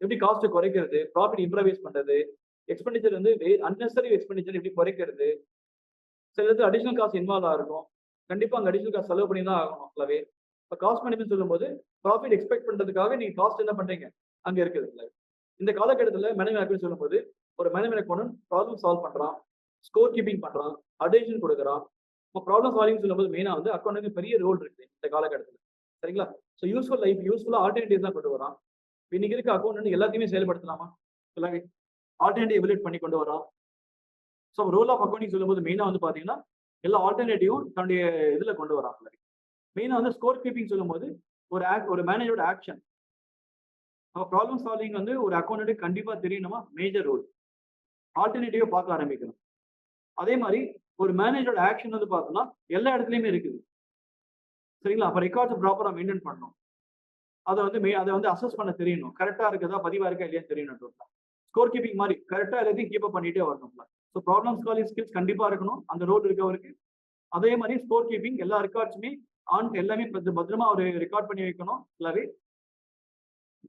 எப்படி காஸ்ட் குறைக்கிறது, ப்ராஃபிட் இம்ப்ரவைஸ் பண்றது, எக்ஸ்பெண்டிச்சர் வந்து அன்னெசரி எக்ஸ்பெண்டிச்சர் எப்படி குறைக்கிறது. சில அடிஷனல் காஸ்ட் இன்வால்வ் ஆகும், கண்டிப்பா அங்க அடிஷனல் காஸ்ட் செலவு பண்ணி தான் ஆகணும் ஃபுல்லாவே. இப்போ காஸ்ட் மேனேஜ்மெண்ட் சொல்லும்போது ப்ராஃபிட் எக்ஸ்பெக்ட் பண்றதுக்காக நீங்க காஸ்ட் என்ன பண்றீங்க அங்க இருக்குது. இந்த காலகட்டத்தில் மேனேஜ்மெண்ட் அக்கௌண்ட் சொல்லும்போது ஒரு மேனேஜ்மெண்ட் அக்கௌண்ட் ப்ராப்ளம் சால்வ் பண்றான், ஸ்கோர் கீப்பிங் பண்றான், அட்டென்ஷன் கொடுக்குறான். இப்போ ப்ராப்ளம் சால்விங் சொல்லும்போது மெயினா வந்து அக்கௌண்ட்டுக்கு பெரிய ரோல் இருக்கு இந்த காலகட்டத்தில். சரிங்களா? ஸோ யூஸ்ஃபுல்லா ஆல்டர்னேட்டிவ்ஸ் தான் கொண்டு வரான். இன்னைக்கு இருக்க அக்கௌண்ட் எல்லாத்தையுமே செயல்படுத்தலாமா? எல்லாமே ஆல்டர்னேட்டிவ் எவல்யூட் பண்ணி கொண்டு வரான். ஸோ ரோல் ஆஃப் அக்கௌண்டிங் சொல்லும்போது மெயினா வந்து பாத்தீங்கன்னா எல்லா ஆல்டர்னேட்டிவும் தன்னுடைய இதுல கொண்டு வரான். மெயினா வந்து ஸ்கோர் கீப்பிங் சொல்லும்போது ஒரு மேனேஜரோட ஆக்ஷன். நம்ம ப்ராப்ளம் சால்விங் வந்து ஒரு அக்கௌண்ட் கண்டிப்பா தெரியணுமா, மேஜர் ரோல். ஆல்டர்னேட்டிவா பார்க்க ஆரம்பிக்கணும். அதே மாதிரி ஒரு மேனேஜரோட ஆக்ஷன் வந்து பார்த்தோம்னா எல்லா இடத்துலயுமே இருக்குது. சரிங்களா? அப்ப ரெக்கார்ட்ஸ் ப்ராப்பரா மெயின்டைன் பண்ணணும். அதை வந்து அசஸ் பண்ண தெரியணும், கரெக்டா இருக்குதா பதிவா இருக்கா இல்லையான்னு தெரியணும். ஸ்கோர் கீப்பிங் மாதிரி கரெக்டா எல்லாத்தையும் கீப் அப் பண்ணிட்டே வரணும். ஸோ ப்ராப்ளம் சால்விங் ஸ்கில்ஸ் கண்டிப்பா இருக்கணும் அந்த ரோல் இருக்கவருக்கு. அதே மாதிரி ஸ்கோர் கீப்பிங் எல்லா ரெக்கார்ட்ஸுமே எல்லாமே பத்திரமா ஒரு ரெக்கார்ட் பண்ணி வைக்கணும் எல்லாவே.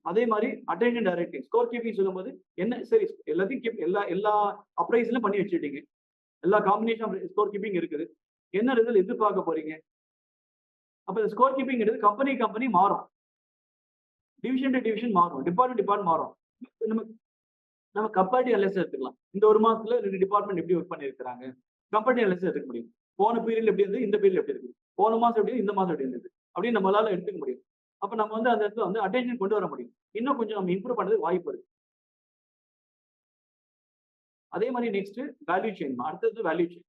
அதே மாதிரி அட்டென்ஷன் டைரக்டிங், ஸ்கோர் கீப்பிங் சொல்லும்போது என்ன சரி எல்லாத்தையும் எல்லா அப்ரைஸ்லும் பண்ணி வச்சுட்டீங்க, எல்லா காம்பினேஷன் ஆஃப் ஸ்கோர் கீப்பிங் இருக்குது, என்ன ரிசல்ட் எதிர்பார்க்க போறீங்க. அப்ப இந்த ஸ்கோர் கீப்பிங் கம்பெனி மாறும், டிவிஷன் டு டிவிஷன் மாறும், டிபார்ட்மெண்ட் மாறும். நம்ம கம்பேரிட்டிவ் அனலைசிஸ் எடுத்துக்கலாம். இந்த ஒரு மாசத்துல 2 டிபார்ட்மெண்ட் எப்படி ஒர்க் பண்ணிருக்காங்க, கம்பேரிட்டிவ் அனலைசிஸ் எடுக்க முடியும். போன பீரியட்ல எப்படி இருந்து இந்த பீரியட் எப்படி இருக்கு, போன மாசம் எப்படி இந்த மாசம் எப்படி இருந்தது அப்படின்னு நம்மளால எடுத்துக்க முடியும். அப்ப நம்ம வந்து அந்த இடத்துல வந்து அட்டென்ஷன் கொண்டு வர முடியும். இன்னும் கொஞ்சம் நம்ம இம்ப்ரூவ் பண்றதுக்கு வாய்ப்பு இருக்கு. அதே மாதிரி நெக்ஸ்ட் வேல்யூ செயின். அடுத்தது வேல்யூ செயின்.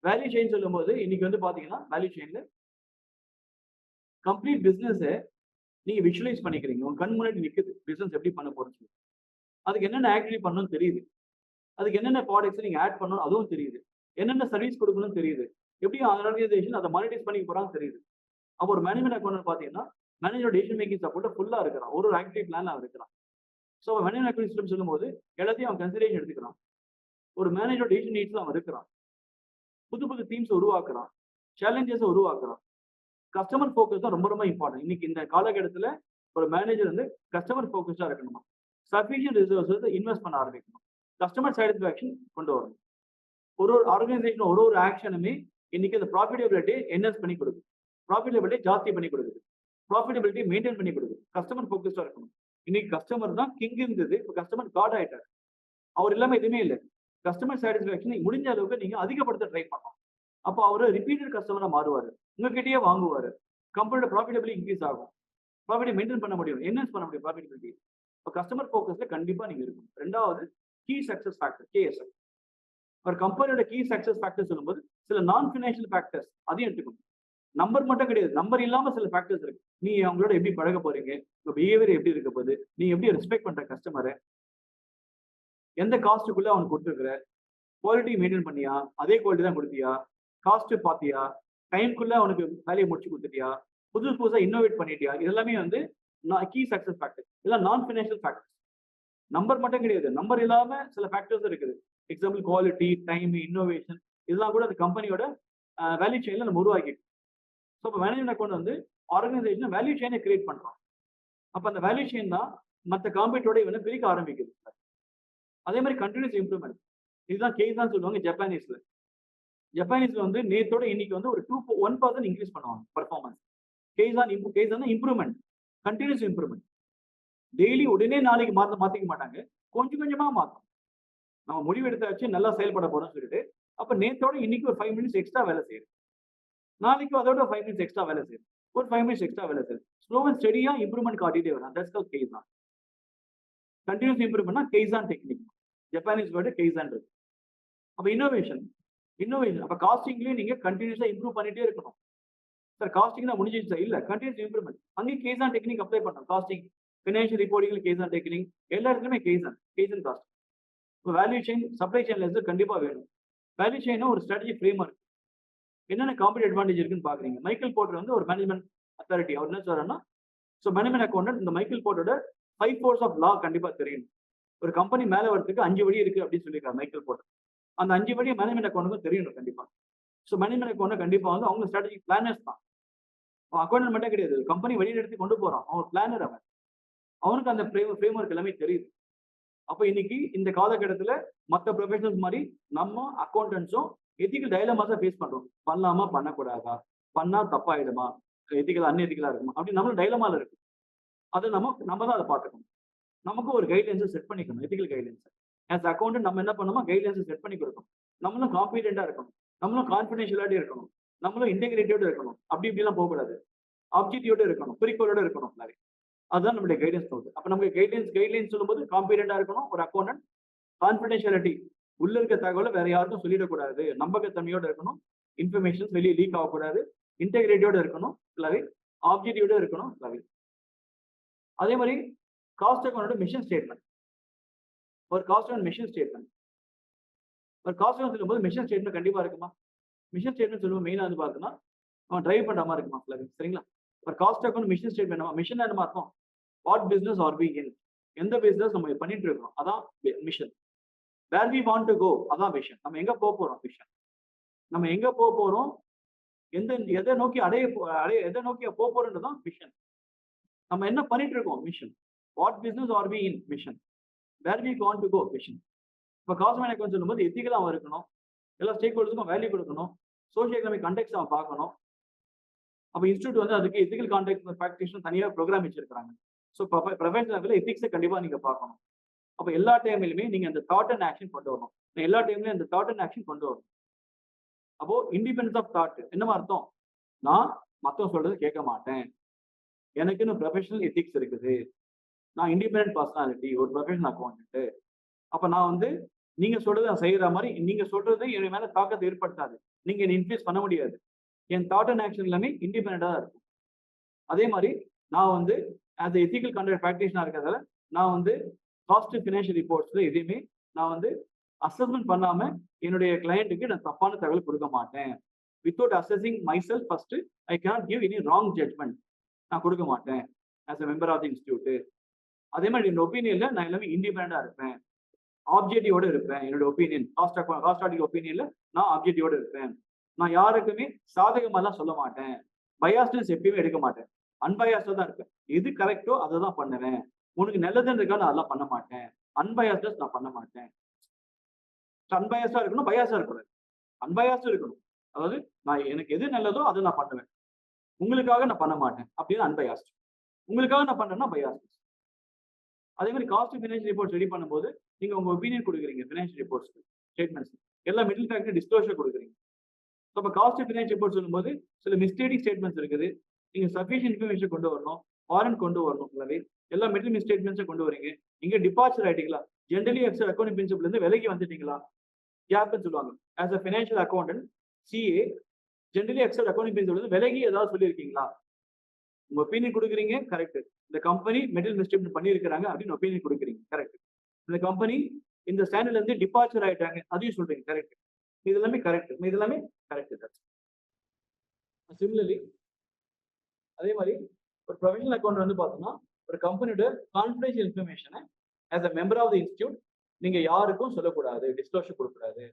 வேல்யூ செயின் சொல்லும்போது இன்னைக்கு வந்து பாத்தீங்கன்னா வேல்யூ செயின்ல கம்ப்ளீட் பிசினஸ் நீங்க விஷுவலைஸ் பண்ணிக்கிறீங்க. உங்க கண் முன்னாடி நிக்குது பிசினஸ் எப்படி பண்ண போறீங்க, அதுக்கு என்னென்ன ஆக்டிவிட்டி பண்ணணும்னு தெரியுது, அதுக்கு என்னென்ன ப்ராடக்ட்ஸ் நீங்க ஆட் பண்ணணும் அதுவும் தெரியுது, என்னென்ன சர்வீஸ் கொடுக்கணும்னு தெரியுது, எப்படி ஆர்கனைசேஷன் அதை மானிட்டைஸ் பண்ணி போறாங்க தெரியுது. அப்போ ஒரு மேனேஜ்மெண்ட் அக்கௌண்ட் பாத்தீங்கன்னா மேனேஜரோட டெசிஷன் மேக்கிங் சப்போர்ட் ஃபுல்லா இருக்கிறான், ஒரு ஆக்டிவிட்டி பிளான்ல அவன் இருக்கிறான். ஸோ மேனேஜ்மெண்ட் அக்யூரசி சிஸ்டம் சொல்லும்போது எல்லாத்தையும் அவன் கன்சிடரேஷன் எடுத்துக்கிறான். ஒரு மேனேஜரோட டெசிஷன் நீட்ஸ்ல அவன் இருக்கிறான், புது புது தீம்ஸ் உருவாக்குறான், சேலஞ்சஸ் உருவாக்குறான். கஸ்டமர் ஃபோக்கஸ் தான் ரொம்ப ரொம்ப இம்பார்ட்டன்ட். இன்னைக்கு இந்த காலகட்டத்தில் ஒரு மேனேஜர் வந்து கஸ்டமர் ஃபோக்கஸ்டா இருக்கணுமா, சஃபிஷியன்ட் ரிசோர்ஸஸ் இன்வெஸ்ட் பண்ண ஆரம்பிக்கணும், கஸ்டமர் சாட்டிஸ்ஃபேக்ஷன் கொண்டு வரணும். ஒரு ஆர்கனைசேஷன் ஒரு ஆக்ஷனுமே இன்னைக்கு அந்த ப்ராஃபிட்டபிலிட்டி என்ஹான்ஸ் பண்ணி கொடுக்குது, ப்ராஃபிட்டபிலிட்டி ஜாஸ்தி பண்ணி கொடுக்குது, ப்ராஃபிட்டபிலிட்டி மெயின்டைன் பண்ணி கொடுக்குது. கஸ்டமர் ஃபோக்கஸ்டா இருக்கணும். இன்னைக்கு கஸ்டமர் தான் கிங் இருந்தது, இப்போ கஸ்டமர் காட் ஆயிட்டார். அவர் இல்லாம எதுவுமே இல்லை. கஸ்டமர் சாட்டிஸ்ஃபேக்ஷன் முடிஞ்ச அளவுக்கு நீங்க அதிகப்படுத்த ட்ரை பண்ணணும். அப்போ அவர் ரிப்பீட்டட் கஸ்டமரா மாறுவாரு, உங்ககிட்டயே வாங்குவாரு, கம்பெனியோட ப்ராஃபிட்டபிலிட்டி இன்க்ரீஸ் ஆகும், ப்ராஃபிட்டை மெயின்டைன் பண்ண முடியும், என்ஹான்ஸ் பண்ண முடியும் ப்ராஃபிட்டபிலிட்டி. இப்போ கஸ்டமர் ஃபோக்கஸ்ல கண்டிப்பா நீங்க இருக்கணும். ரெண்டாவது கீ சக்சஸ் ஃபேக்டர், கேஎஸ்எஃப். ஒரு கம்பெனியோட கீ சக்சஸ் ஃபேக்டர் சொல்லும்போது சில நான் ஃபினான்ஷியல் ஃபேக்டர்ஸ் அதையும் எடுத்துக்கணும். நம்பர் மட்டும் கிடையாது, நம்பர் இல்லாம சில ஃபேக்டர்ஸ் இருக்கு. நீ அவங்களோட எப்படி பழக போறீங்க, உங்க பிஹேவியர் எப்படி இருக்க போகுது, நீ எப்படி ரெஸ்பெக்ட் பண்ற கஸ்டமரை, எந்த காஸ்ட்டுக்குள்ள அவனுக்கு கொடுத்துருக்குற, குவாலிட்டி மெயின்டைன் பண்ணியா, அதே குவாலிட்டி தான் கொடுத்தியா, காஸ்ட் பாத்தியா, டைம்குள்ள அவனுக்கு வேலையை முடிச்சு கொடுத்துட்டியா, புதுசா இன்னோவேட் பண்ணிட்டியா, இதெல்லாமே வந்து கீ சக்சஸ் ஃபேக்டர். இதெல்லாம் நான் ஃபினான்ஷியல் ஃபேக்டர்ஸ். நம்பர் மட்டும் கிடையாது, நம்பர் இல்லாம சில ஃபேக்டர்ஸ் இருக்குது. எக்ஸாம்பிள் குவாலிட்டி, டைம், இன்னோவேஷன், இதெல்லாம் கூட அந்த கம்பெனியோட வேல்யூ செயின்ல நம்ம உருவாக்கிட்டு. ஸோ இப்போ மேனேஜ்மெண்ட் அக்கௌண்ட் வந்து ஆர்கனைசேஷன் வேல்யூ செயினை கிரியேட் பண்றோம். அப்போ அந்த வேல்யூ செயின் தான் மற்ற காம்பெனியோட இவனை பிரிக்க ஆரம்பிக்குது. அதே மாதிரி கண்டினியூஸ் இம்ப்ரூவ்மெண்ட், இதுதான் கேஸ் தான் சொல்லுவாங்க ஜப்பானீஸ்ல. ஜப்பானீஸ்ல வந்து நேத்தோட இன்னைக்கு வந்து ஒரு 1% இன்க்ரீஸ் பண்ணுவாங்க பர்ஃபார்மன்ஸ். கேஸ் தான் இம்ப்ரூவ்மெண்ட், கண்டினியூஸ் இம்ப்ரூவ்மெண்ட். டெய்லி உடனே நாளைக்கு மாத்திக்க மாட்டாங்க, கொஞ்சம் கொஞ்சமா மாற்றும். நம்ம முடிவு எடுத்தாச்சு நல்லா செயல்பட போறோம்னு சொல்லிட்டு, அப்ப நேத்தோட இன்னைக்கு ஒரு 5 மினிட்ஸ் எக்ஸ்ட்ரா வேலை செய்யுது, நாளைக்கு அதோட 5 மினிட்ஸ் எக்ஸ்ட்ரா வேலை செய்யுது, ஒரு 5 மினிட்ஸ் எக்ஸ்ட்ரா வேலை செய்யுது. ஸ்லோ அண்ட் ஸ்டெடியா இம்ப்ரூவ்மெண்ட் காட்டிட்டே வரும். தட்ஸ் கால்ட் கேஸ் தான். கண்டினியூஸ் இம்ப்ரூவ்மெண்ட்னா கேஸான் டெக்னிக், ஜப்பானீஸ் வேர்டு கேஸான் இருக்கு. அப்ப இன்னோவேஷன் அப்ப காஸ்டிங்லயும் நீங்க கண்டினியூஸா இம்ப்ரூவ் பண்ணிட்டே இருக்கணும். சார் காஸ்டிங் தான் முடிஞ்சிச்சு சார், இல்ல கண்டினியூஸ் இம்ப்ரூவ்மெண்ட். அங்கேயும் கேஸான் டெக்னிக் அப்ளை பண்ணணும். காஸ்டிங், ஃபினான்ஷியல் ரிப்போர்ட்டிங்ல கேஸான் டெக்னிக், எல்லா இடத்துலயுமே கேஸான் காஸ்ட். வேல்யூ செயின், சப்ளை செயின்ல கண்டிப்பா வேணும். வேல்யூ செயினா ஒரு ஸ்ட்ராட்டஜி ஃப்ரேம் இருக்கு, என்னென்ன காம்படிட்டிவ் அட்வான்டேஜ் இருக்குன்னு பாக்குறீங்க. மைக்கேல் போர்ட்டர் வந்து ஒரு மேனேஜ்மெண்ட் அத்தாரிட்டி, அவர் என்ன சொல்றாருன்னா, ஸோ மேனேஜ்மெண்ட் அக்கௌண்டன்ட் இந்த மைக்கேல் போர்ட்டரோட 5 ஃபோர்ஸ் ஆஃப் லா கண்டிப்பா தெரியணும். ஒரு கம்பெனி மேல வரதுக்கு 5 வழி இருக்கு அப்படின்னு சொல்லியிருக்காரு மைக்கேல் போர்ட்டர். அந்த 5 வழி மேனேஜ்மெண்ட் அக்கௌண்ட்டுக்கும் தெரியணும் கண்டிப்பா. ஸோ மேனேஜ்மெண்ட் அக்கௌண்ட் கண்டிப்பா வந்து அவங்க ஸ்ட்ராட்டஜி பிளானர்ஸ் தான். அக்கௌண்ட் மட்டும் கிடையாது, கம்பெனி வழி எடுத்து கொண்டு போறான், அவன் பிளானர். அவனுக்கு அந்த ஃப்ரேம் ஒர்க் எல்லாமே தெரியுது. அப்போ இன்னைக்கு இந்த காலகட்டத்துல மற்ற ப்ரொஃபஷனல்ஸ் மாதிரி நம்ம அக்கௌண்டன்ஸும் எத்திக்கல் டைலமாஸா ஃபேஸ் பண்றோம். பண்ணலாமா, பண்ணக்கூடாதா, பண்ணா தப்பாயிடுமா, எத்திக்கல் அன்எத்திக்கலா இருக்குமா, அப்படி நம்மளும் டைலமால இருக்கு. அதை நம்ம தான் அதை பார்த்துக்கணும். நமக்கு ஒரு கைட்லைன்ஸை செட் பண்ணிக்கணும், எத்திக்கல் கைட்லைன்ஸ். ஆஸ் அக்கௌண்டன்ட் நம்ம என்ன பண்ணணுமா, கைட்லைன்ஸை செட் பண்ணி கொடுக்கணும். நம்மளும் கான்ஃபிடென்ட்டா இருக்கணும், நம்மளும் கான்ஃபிடென்ஷியலாட்டி இருக்கணும், நம்மளும் இன்டெகிரேட்டிவோட இருக்கணும். அப்படி இப்படிலாம் போகக்கூடாது, ஆப்ஜெக்டிவோட இருக்கணும், குறிக்கோளோட இருக்கணும். அதுதான் நம்மளுடைய கைடன்ஸ் போகுது. அப்ப நமக்கு கைட்லைன்ஸ் சொல்லும்போது கான்ஃபிடென்ட்டா இருக்கணும் ஒரு அக்கௌண்டன்ட். கான்ஃபிடென்ஷியாலிட்டி, உள்ள இருக்க தகவலை வேற யாருக்கும் சொல்லிடக்கூடாது, நம்பகத்தன்மையோட இருக்கணும், இன்ஃபர்மேஷன் வெளியே லீக் ஆகக்கூடாது, இன்டெகிரேட்டிவோட இருக்கணும், ஆப்ஜெக்டிவோட இருக்கணும். அதே மாதிரி காஸ்ட் அக்கௌண்டோட மிஷன் ஸ்டேட்மெண்ட், ஒரு காஸ்ட் அண்ட் மிஷன் ஸ்டேட்மெண்ட். ஒரு காஸ்ட் அக்கௌண்ட் சொல்லும்போது மிஷன் ஸ்டேட்மெண்ட் கண்டிப்பா இருக்குமா. மிஷன் ஸ்டேட்மெண்ட் சொல்லுவோம் மெயினா வந்து பார்த்தோம்னா அவன் டிரைவ் பண்ற மாதிரி இருக்குமா, சரிங்களா. ஒரு cost account mission statement, mission என்ன அர்த்தம், what business are we in, எந்த பிசினஸ் நம்ம பண்ணிட்டு இருக்கோம், அதான் mission. Where we want to go, அதான் விஷன். நம்ம எங்க போக போறோம், விஷன். நம்ம எங்க போக போறோம், எதை நோக்கி எதை நோக்கி போக போறோம்ன்றதான் விஷன். நம்ம என்ன பண்ணிட்டு இருக்கோம், mission. What business are we in, mission. Where we want to go, vision. இப்போ காஸ்ட் மேனேஜ்மெண்ட் சொல்லும்போது எத்திக்கலா அவன் இருக்கணும், எல்லா ஸ்டேக் ஹோல்டர்ஸுக்கும் வேல்யூ கொடுக்கணும், சோஷியல் எக்கனாமிக் கான்டெக்ட் அவன் பார்க்கணும். அப்போ இன்ஸ்டியூட் வந்து அதுக்கு எத்திக்கல் கான்டெக்ட் ப்ராக்டிஷன் தனியாக ப்ரோக்ராம் வச்சிருக்காங்க. ஸோ ப்ரொஃபஷனல் எத்திக்ஸை கண்டிப்பாக நீங்க பார்க்கணும். அப்போ எல்லா டைம்லையுமே நீங்க அந்த தாட் அண்ட் ஆக்ஷன் கொண்டு வரணும். எல்லா டைம்லயும் அந்த தாட் அண்ட் ஆக்ஷன் கொண்டு வரணும். அப்போ இண்டிபெண்டன்ஸ் ஆஃப் தாட் என்னமா அர்த்தம், நான் மத்தவங்க சொல்றது கேட்க மாட்டேன், எனக்குன்னு ப்ரொஃபஷனல் எத்திக்ஸ் இருக்குது, நான் இண்டிபெண்டன்ட் பர்சனாலிட்டி, ஒரு ப்ரொஃபஷனல் அக்கௌண்டன்ட். அப்ப நான் வந்து நீங்க சொல்றது நான் செய்யற மாதிரி, நீங்க சொல்றது என் மேல தாக்கத்தை ஏற்படுத்தாது, நீங்க என்ன இன்ஃப்ளூயன்ஸ் பண்ண முடியாது, என் தாட் அண்ட் ஆக்ஷன் எல்லாமே இண்டிபெண்டா தான் இருக்கும். அதே மாதிரி நான் வந்து ஆஸ் எத்திக்கல் கான்டக்ட் ப்ராக்டிஷனா இருக்கிறதால நான் வந்து காஸ்ட் ஃபினான்ஷியல் ரிப்போர்ட்ஸ்ல எதையுமே நான் வந்து அசஸ்மெண்ட் பண்ணாம என்னுடைய கிளையண்ட்டுக்கு நான் தப்பான தகவல் கொடுக்க மாட்டேன். Without assessing myself first I cannot give any wrong judgement. நான் கொடுக்க மாட்டேன் as a member of the institute. அதே மாதிரி என்னோட ஒப்பீனியன்ல நான் எல்லாமே இண்டிபெண்டா இருப்பேன், ஆப்ஜெக்டிவோட இருப்பேன். என்னோட ஒப்பீனியன் காஸ்ட் ஆடிக் ஒப்பீனியன்ல நான் ஆப்ஜெக்டிவோட இருப்பேன். நான் யாருக்குமே சாதகமாலாம் சொல்ல மாட்டேன், பயாஸ்னஸ் எப்பயுமே எடுக்க மாட்டேன், அன்பயாஸ்டா தான் இருப்பேன். எது கரெக்டோ அதை தான் பண்ணுவேன். உனக்கு நல்லதுன்னு இருக்கா நான் அதெல்லாம் பண்ண மாட்டேன், அன்பயாஸ்டஸ் நான் பண்ண மாட்டேன். அன்பயாஸ்டா இருக்கணும், பயாஸா இருக்கக்கூடாது. அன்பயாஸ்டா இருக்கணும். அதாவது நான் எனக்கு எது நல்லதோ அதை நான் பண்ணுவேன், உங்களுக்காக நான் பண்ண மாட்டேன் அப்படின்னு அன்பயாஸ்ட். உங்களுக்காக நான் பண்றேன்னா பயாஸ்ட். அதே மாதிரி காஸ்ட் ஃபினான்ஷியல் ரிப்போர்ட்ஸ் ரெடி பண்ணும்போது நீங்க உங்க ஒப்பீனியன் கொடுக்குறீங்க ஃபினான்ஷியல் ரிப்போர்ட்ஸ் ஸ்டேட்மெண்ட்ஸ் எல்லா மிடில் ஃபேக்டர் டிஸ்க்ளோஷர் கொடுக்குறீங்க. ஸோ இப்போ காஸ்ட் ஃபினான்ஷியல் ரிப்போர்ட் சொல்லும்போது சில மிஸ்டேக்கிங் ஸ்டேட்மெண்ட்ஸ் இருக்குது. நீங்க சஃபிஷியன்ட் இன்ஃபர்மேஷன் கொண்டு வரணும், ஃபாரன் கொண்டு வரணும். ஃபுல்லாவே எல்லா மிடில் மிஸ்டேட்மெண்ட்ஸை கொண்டு வரீங்க. இங்க டிபார்ச்சர் ஆயிட்டீங்களா, ஜென்ரலி அக்செப்ட் அக்கௌண்டிங் பிரின்சிபிள் இருந்து விலகி வந்துட்டீங்களா, கேப்னு சொல்லுவாங்க. As a financial accountant CA generally accept accounting principle இருந்து விலகி ஏதாவது சொல்லியிருக்கீங்களா, உங்க ஒப்பீனியன் கொடுக்குறீங்க கரெக்ட். இந்த கம்பெனி மெட்டல் மிஸ்டேக் பண்ணியிருக்கிறாங்க அப்படின்னு ஒப்பீனியன் கொடுக்குறீங்க கரெக்ட். இந்த கம்பெனி இந்த ஸ்டாண்டர்ட்ல இருந்து டிபார்ச்சர் ஆயிட்டாங்க அதையும் சொல்றீங்க கரெக்ட். இது எல்லாமே கரெக்ட், இது எல்லாமே கரெக்ட். சிமிலர்லி அதே மாதிரி ஒரு ப்ரொஃபஷனல் அக்கௌண்ட் வந்து பார்த்தோம்னா ஒரு கம்பெனியோட கான்ஃபிடென்ஷியல் இன்ஃபர்மேஷனை as a member of the institute நீங்க யாருக்கும் சொல்லக்கூடாது, டிஸ்க்ளோஷர் கொடுக்கக்கூடாது.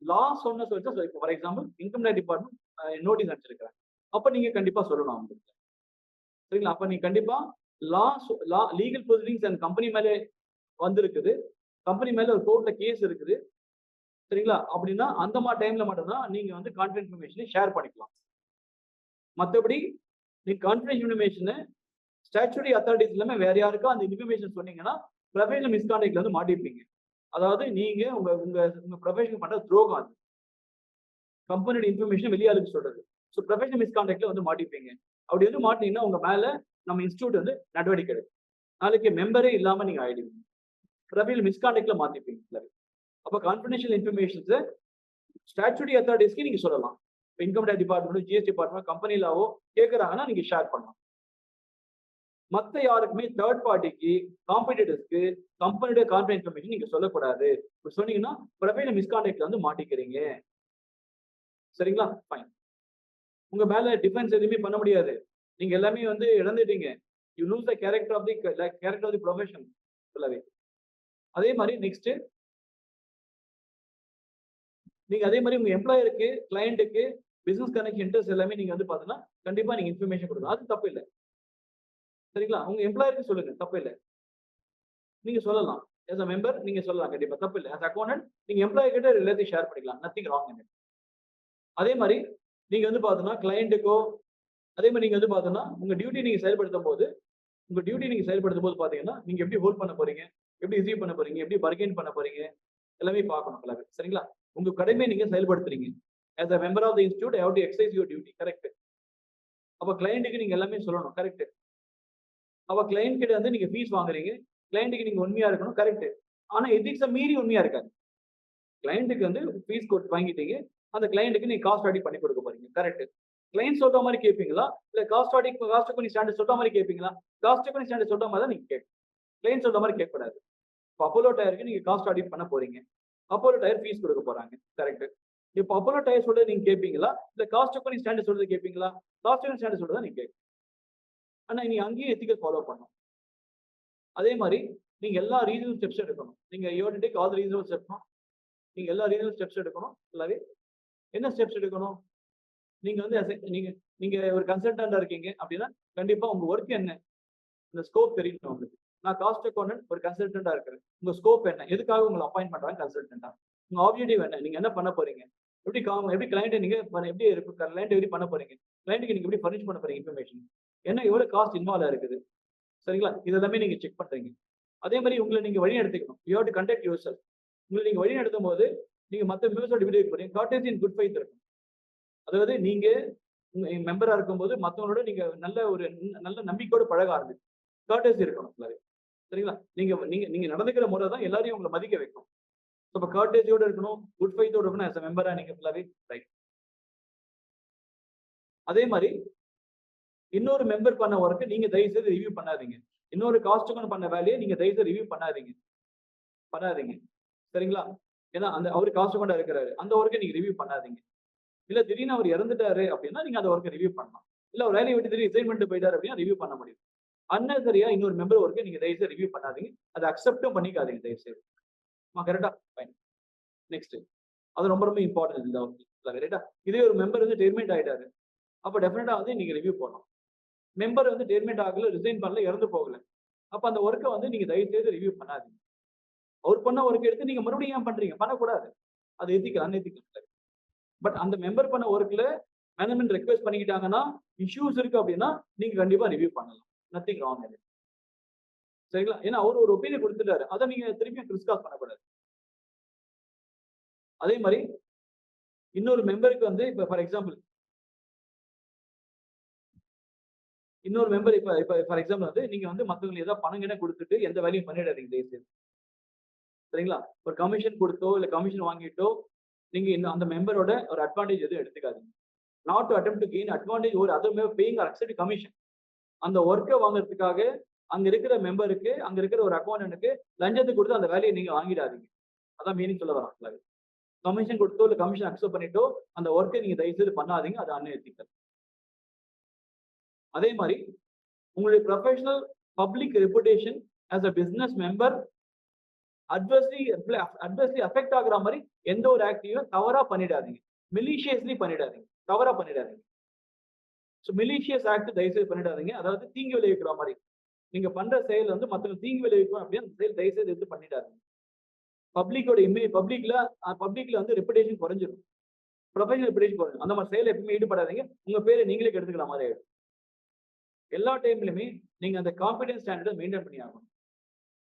லா சொன்ன சொல்லிட்டு for example income tax department notice அனுப்பிச்சிருக்காங்க, அப்ப நீங்க கண்டிப்பா சொல்லணும் அவங்களுக்கு. சரிங்களா? அப்ப நீங்க கண்டிப்பா லா லீகல் ப்ரொசீடிங்ஸ் அண்ட் கம்பெனி மேலே வந்திருக்குது, கம்பெனி மேல ஒரு கோர்ட்ல கேஸ் இருக்குது. சரிங்களா? அப்படின்னா அந்த மாதிரி டைம்ல மட்டும்தான் நீங்க வந்து கான்ஃபிடென்ட் இன்ஃபர்மேஷனை ஷேர் பண்ணிக்கலாம். மற்றபடி நீங்க கான்ஃபிடென்ட் இன்ஃபர்மேஷனை ஸ்டாச்சுரி அத்தாரிட்டிஸ் இல்லாம வேற யாருக்கா அந்த இன்ஃபர்மேஷன் சொன்னீங்கன்னா ப்ரொஃபஷனல் மிஸ்கான்டக்ட்ல வந்து மாட்டிருப்பீங்க. அதாவது நீங்க உங்க உங்க உங்க ப்ரொஃபஷன் பண்ற துரோகம் அது, கம்பெனியோட இன்ஃபர்மேஷன் வெளியாளுக்கு சொல்றது. ஸோ ப்ரொஃபஷனல் மிஸ்கான்டக்ட்ல வந்து மாட்டிப்பீங்க. அப்படி வந்து மாட்டீங்கன்னா உங்க மேல நம்ம இன்ஸ்டியூட் வந்து நடவடிக்கை எடுக்கும். நாளைக்கு மெம்பரே இல்லாம நீங்க ஆயிடுவீங்க, ப்ரொஃபஷனல் மிஸ்கான்டக்ட்ல மாத்திப்பீங்க. அப்ப கான்ஃபிடென்ஷியல் இன்ஃபர்மேஷன்ஸ் ஸ்டாச்சுரி அத்தாரிட்டிஸ்க்கு நீங்க சொல்லலாம். Income tax department, GST department, கம்பெனிலாவோ கேட்கறாங்கன்னா நீங்க ஷேர் பண்ணலாம். மத்த யாருக்குமே தேர்ட் பார்ட்டிக்கு காம்படிட்டர்ஸ்க்கு கம்பெனியோட கான்ஃபிடென்ட் இன்ஃபர்மேஷன் நீங்க சொல்லக்கூடாது. இப்படி சொன்னீங்கன்னா ப்ரொஃபஷனல் மிஸ்கான்டக்ட்ல வந்து மாட்டிக்கிறீங்க. சரிங்களா? ஃபைன். உங்க மேல டிஃபென்ஸ் எதுவுமே பண்ண முடியாது, நீங்க எல்லாமே வந்து இழந்துட்டீங்க. You lose the character of the profession ஃபுல்லாவே. அதே மாதிரி நெக்ஸ்ட் நீங்க அதே மாதிரி உங்க எம்ப்ளாயருக்கு, கிளையண்ட்டுக்கு, பிசினஸ் கனெக்ஷன் இன்ட்ரெஸ்ட் எல்லாமே நீங்க வந்து பாத்தீங்கன்னா கண்டிப்பா நீங்க இன்ஃபர்மேஷன் கொடுக்கணும், அது தப்பு இல்லை. சரிங்களா? உங்க எம்ப்ளாயருக்கு சொல்லுங்க, தப்பு இல்லை, நீங்க சொல்லலாம். as a மெம்பர் நீங்க சொல்லலாம், கண்டிப்பா தப்பு இல்லை. as அக்கௌண்டன்ட் நீங்க எம்ப்ளாயி கிட்ட எல்லாத்தையும் ஷேர் பண்ணிக்கலாம், நத்திங் ராங் இன் இட். அதே மாதிரி நீங்க வந்து பாத்தீங்கன்னா கிளையண்ட்டுக்கோ அதே மாதிரி நீங்க வந்து பாத்தீங்கன்னா உங்க டியூட்டி நீங்க செயல்படுத்தும் போது பாத்தீங்கன்னா நீங்க எப்படி ஹோல்ட் பண்ண போறீங்க, எப்படி ரிசீவ் பண்ண போறீங்க, எப்படி பர்கெயின் பண்ண போறீங்க எல்லாமே பார்க்கணும். சரிங்களா? உங்க கடமையை நீங்க செயல்படுத்துறீங்க. as a member of the institute I have to exercise your duty, correct. அப்ப கிளையண்ட்டுக்கு நீங்க எல்லாமே சொல்லணும், கரெக்ட். அப்ப கிளையண்ட் கிட்ட வந்து நீங்க ஃபீஸ் வாங்குறீங்க, கிளையண்ட்டுக்கு நீங்க உண்மையா இருக்கணும், கரெக்ட். ஆனா எதிக்ஸை மீறி உண்மையா இருக்காது. கிளையண்ட்டுக்கு வந்து ஃபீஸ் வாங்கிட்டீங்க, அந்த கிளையண்ட்டுக்கு நீங்க காஸ்ட் ஆடிட் பண்ணி கொடுக்க போறீங்க, கரெக்ட். கிளையண்ட் சொல்ற மாதிரி கேட்பீங்களா, இல்ல காஸ்ட் அக்கௌண்டிங் ஸ்டாண்டர்ட் சொல்ற மாதிரி கேட்பீங்களா? காஸ்ட் அக்கௌண்டிங் ஸ்டாண்டர்ட் சொல்ற மாதிரி தான் நீங்க கேட்கணும், கிளையண்ட் சொல்ற மாதிரி கேட்கக்கூடாது. இப்போ அப்போலோ டயருக்கு நீங்க காஸ்ட் ஆடிட் பண்ண போறீங்க, அப்போலோ டயர் ஃபீஸ் கொடுக்க போறாங்க, கரெக்ட். இப்போ அப்போலோ டயர் சொல்றது நீங்க கேட்பீங்களா, இல்ல காஸ்ட் அக்கௌண்டிங் ஸ்டாண்டர்ட் சொல்றது கேட்பீங்களா? காஸ்ட் அக்கௌண்டிங் ஸ்டாண்டர்ட் சொல்றதா நீங்க கேட்கணும். ஆனா நீங்க அங்கேயும் எத்திக்கல் ஃபாலோ பண்ணணும். அதே மாதிரி நீங்க எல்லா ரீசனல் ஸ்டெப்ஸ் எடுக்கணும். நீங்க you have to take all the ரீசனல் steps. நீங்க எல்லா ரீசனல் ஸ்டெப்ஸ் எடுக்கணும். எல்லாவே என்ன ஸ்டெப்ஸ் எடுக்கணும்? நீங்க வந்து நீங்க ஒரு கன்சல்டன்டா இருக்கீங்க அப்படின்னா கண்டிப்பா உங்க ஒர்க் என்ன, இந்த ஸ்கோப் தெரியணும் உங்களுக்கு. நான் காஸ்ட் அக்கௌண்டன்ட் ஒரு கன்சல்டன்டா இருக்கிறேன், உங்க ஸ்கோப் என்ன, எதுக்காக உங்களை அப்பாயிண்ட் பண்றாங்க கன்சல்டன்டா, உங்க ஆப்ஜெக்டிவ் என்ன, நீங்க என்ன பண்ண போறீங்க, எப்படி கிளைண்ட் நீங்க எப்படி கிளைண்ட் எப்படி பண்ண போறீங்க, கிளைண்ட்டுக்கு நீங்க எப்படி ஃபர்னிஷ் பண்ண போறீங்க இன்ஃபர்மேஷன் என்ன, எவ்வளவு காஸ்ட் இன்வால்வ் இருக்குது. சரிங்களா? இதெல்லாமே நீங்க செக் பண்றீங்க. அதே மாதிரி உங்களை நீங்க வழி நடத்திக்கணும். You have to conduct yourself. உங்களை நீங்க வழி நடத்தும் போது நீங்க மற்ற மெம்பர்ஸோட எப்படி இருக்க போறீங்க, கார்டேசி இன் குட் ஃபெய்த் இருக்கும். அதாவது நீங்க மெம்பரா இருக்கும்போது மற்றவங்களோட நீங்க நல்ல நம்பிக்கையோட பழக ஆரம்பிக்கும், கார்டேசி இருக்கணும். சரிங்களா? நீங்க நீங்க நீங்க நடந்துக்கிற முறை தான் எல்லாரையும் உங்களை மதிக்க வைக்கும். இப்ப கார்டேசியோட இருக்கணும், குட் ஃபெய்த்தோட இருக்கணும். as a மெம்பரா நீங்க ஃபுல்லாவே ரைட். அதே மாதிரி இன்னொரு மெம்பர் பண்ண ஒர்க் நீங்க தயவு செய்து ரிவ்யூ பண்ணாதீங்க. இன்னொரு காஸ்ட் பண்ண வேலையை நீங்க தயவு செய்து ரிவ்யூ பண்ணாதீங்க. சரிங்களா? ஏன்னா அந்த அவரு காஸ்ட் அக்கௌண்டா இருக்கிறாரு, அந்த ஒர்க்கை நீங்க ரிவ்யூ பண்ணாதீங்க. இல்ல திடீர்னு அவர் இறந்துட்டாரு அப்படின்னா நீங்க அந்த ஒர்க்கை ரிவ்யூ பண்ணலாம். இல்ல ஒரு வேலையை விட்டு ரிசைன் பண்ணிட்டு போயிட்டாரு அப்படின்னா ரிவ்யூ பண்ண முடியும். அன்னசரியா இன்னொரு மெம்பர் ஒர்க்கை நீங்க தயவுசெய்து ரிவ்யூ பண்ணாதீங்க. அதை அக்செப்டும் பண்ணிக்காதீங்க தயவுசெய்து. கரெக்டா? ஃபைன். நெக்ஸ்ட். அது ரொம்ப ரொம்ப இம்பார்ட்டன்ட் இந்த ரைட்டா? இதே ஒரு மெம்பர் வந்து டெர்மினேட் ஆயிட்டாரு. அப்ப டெஃபினட்டா வந்து நீங்க ரிவ்யூ பண்ணணும். மெம்பர் வந்து டெர்மினேட் ஆகல, ரிசைன் பண்ணல, இறந்து போகல. அப்ப அந்த ஒர்க்கை வந்து நீங்க தயவுசெய்து ரிவ்யூ பண்ணாதீங்க. அவர் பண்ண ஒர்க் எடுத்து நீங்க மறுபடியும் ஏன் பண்றீங்க? பண்ணக்கூடாது. அது எத்திக்கல், அன்எத்திக்கல். பட் அந்த மெம்பர் பண்ண ஒர்க்ல மேனேஜ்மெண்ட் ரெக்வெஸ்ட் பண்ணிக்கிட்டாங்கன்னா, இஷ்யூஸ் இருக்கு அப்படின்னா நீங்க கண்டிப்பா ரிவ்யூ பண்ணலாம். நத்திங் ராங் அது. சரிங்களா? ஏன்னா அவர் ஒரு ஒப்பீனியன் கொடுத்துட்டாரு. அதை நீங்க திருப்பியும் கிறிஸ்காஸ் பண்ணக்கூடாது. அதே மாதிரி இன்னொரு மெம்பருக்கு வந்து இப்ப ஃபார் எக்ஸாம்பிள் இன்னொரு மெம்பர் இப்ப இப்ப ஃபார் எக்ஸாம்பிள் வந்து நீங்க வந்து மத்தவங்களுக்கு ஏதாவது பணம் கிணம் கொடுத்துட்டு எந்த வேலையும் பண்ணிடாதீங்க தயவுசெய்து. சரிங்களா? ஒரு கமிஷன் கொடுத்தோ இல்ல கமிஷன் வாங்கிட்டோ நீங்க இந்த அந்த மெம்பரோட ஒரு அட்வான்டேஜ் எதுவும் எடுத்துக்காதீங்க. Not to attempt to gain advantage over other member paying are accepting commission. அந்த ஒர்க்கை வாங்குறதுக்காக அங்க இருக்கிற மெம்பருக்கு, அங்க இருக்கிற ஒரு அக்கௌண்டன்ட்க்கு லஞ்சத்தை கொடுத்து அந்த வேலையை நீங்க வாங்கிடாதீங்க. அதான் மீனிங் சொல்ல வராங்க. கமிஷன் கொடுத்தோ இல்ல கமிஷன் அக்செப்ட் பண்ணிட்டோ அந்த ஒர்க்கை நீங்க தயவுசெய்து பண்ணாதீங்க. அது அன்எத்திக்கல். அதே மாதிரி உங்களுடைய professional public reputation as a business member adversely affect ஆகுற மாதிரி எந்த ஒரு ஆக்டிவையும் தவறா பண்ணிடாதீங்க. மெலிஷியஸ்லி பண்ணிடாதீங்க. தவறா பண்ணிடாதீங்க. ஸோ மெலிஷியஸ் ஆக்ட் தயவுசெய்து பண்ணிடாதீங்க. அதாவது தீங்கு விளைவிக்கிற மாதிரி. நீங்க பண்ற செயல் வந்து மத்தவங்க தீங்கு விளைவிக்கும் அப்படின்னு அந்த செயல் தயவுசெய்து எடுத்து பண்ணிடாதீங்க. பப்ளிக்கோட பப்ளிக்ல வந்து ரெப்புடேஷன் குறைஞ்சிடும். ப்ரொஃபஷனல் ரெப்புடேஷன் குறைஞ்சிடும். அந்த மாதிரி செயல் எப்பவுமே ஈடுபடாதீங்க. உங்க பேரை நீங்களே கெடுத்துக்கிற மாதிரி ஆயிடும். எல்லா டைம்லயுமே நீங்க அந்த கான்ஃபிடன்ஸ் ஸ்டாண்டர்டை மெயின்டைன் பண்ணி ஆகணும்.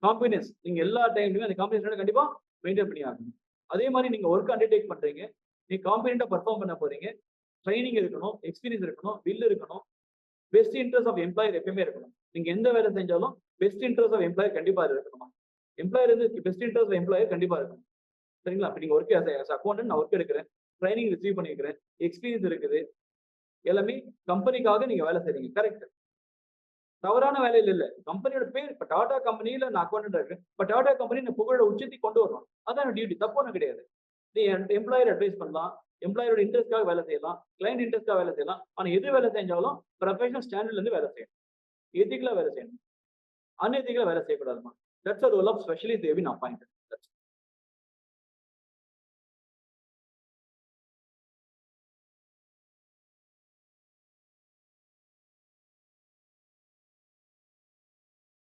கான்ஃபிடன்ஸ் நீங்க எல்லா டைம்லயுமே அந்த கான்ஃபிடன்ஸ் ஸ்டாண்டர்ட் கண்டிப்பா மெயின்டைன் பண்ணி ஆகணும். அதே மாதிரி நீங்க ஒர்க் அண்டர்டேக் பண்றீங்க. நீங்க கான்ஃபிடென்ட்டா பெர்ஃபார்ம் பண்ண போறீங்க. ட்ரைனிங் இருக்கணும், எக்ஸ்பீரியன்ஸ் இருக்கணும், வில் இருக்கணும். பெஸ்ட் இன்ட்ரெஸ்ட் ஆஃப் எம்ப்ளாயர் எப்பவுமே இருக்கணும். நீங்க எந்த வேலை செஞ்சாலும் பெஸ்ட் இன்ட்ரெஸ்ட் ஆஃப் எம்ப்ளாயர் கண்டிப்பா இருக்கணும். எம்ப்ளாயர் வந்து பெஸ்ட் இன்ட்ரெஸ்ட் ஆஃப் எம்ப்ளாயர் கண்டிப்பா இருக்கணும். சரிங்களா? இப்ப நீங்க ஒர்க் அக்கௌண்டன்ட் நான் ஒர்க் எடுக்கிறேன், ட்ரைனிங் ரிசீவ் பண்ணிக்கிறேன், எக்ஸ்பீரியன்ஸ் இருக்குது, எல்லாமே கம்பெனிக்காக நீங்க வேலை செய்றீங்க. கரெக்ட். தவறான வேலையில் இல்ல. கம்பெனியோட பேர் இப்ப டாடா கம்பெனியில நான் அக்கௌண்டன்ட் இருக்கேன். இப்ப டாடா கம்பெனி நான் புகழோட உச்சத்துக்கு கொண்டு வரணும். அதான் டியூட்டி. தப்பு ஒண்ணும் கிடையாது. நீ எம்ப்ளாயர் அட்வைஸ் பண்ணலாம். எம்ப்ளாயரோட இன்ட்ரெஸ்ட்காக வேலை செய்யலாம். கிளைண்ட் இன்ட்ரெஸ்ட்காக வேலை செய்யலாம். ஆனா எது வேலை செஞ்சாலும் ப்ரொஃபஷனல் ஸ்டாண்டர்ட்ல இருந்து வேலை செய்யணும். எத்திக்கலா வேலை செய்யணும். அன்எத்திக்கலா வேலை செய்யக்கூடாதுமா. That's a role of specialist they have been appointed.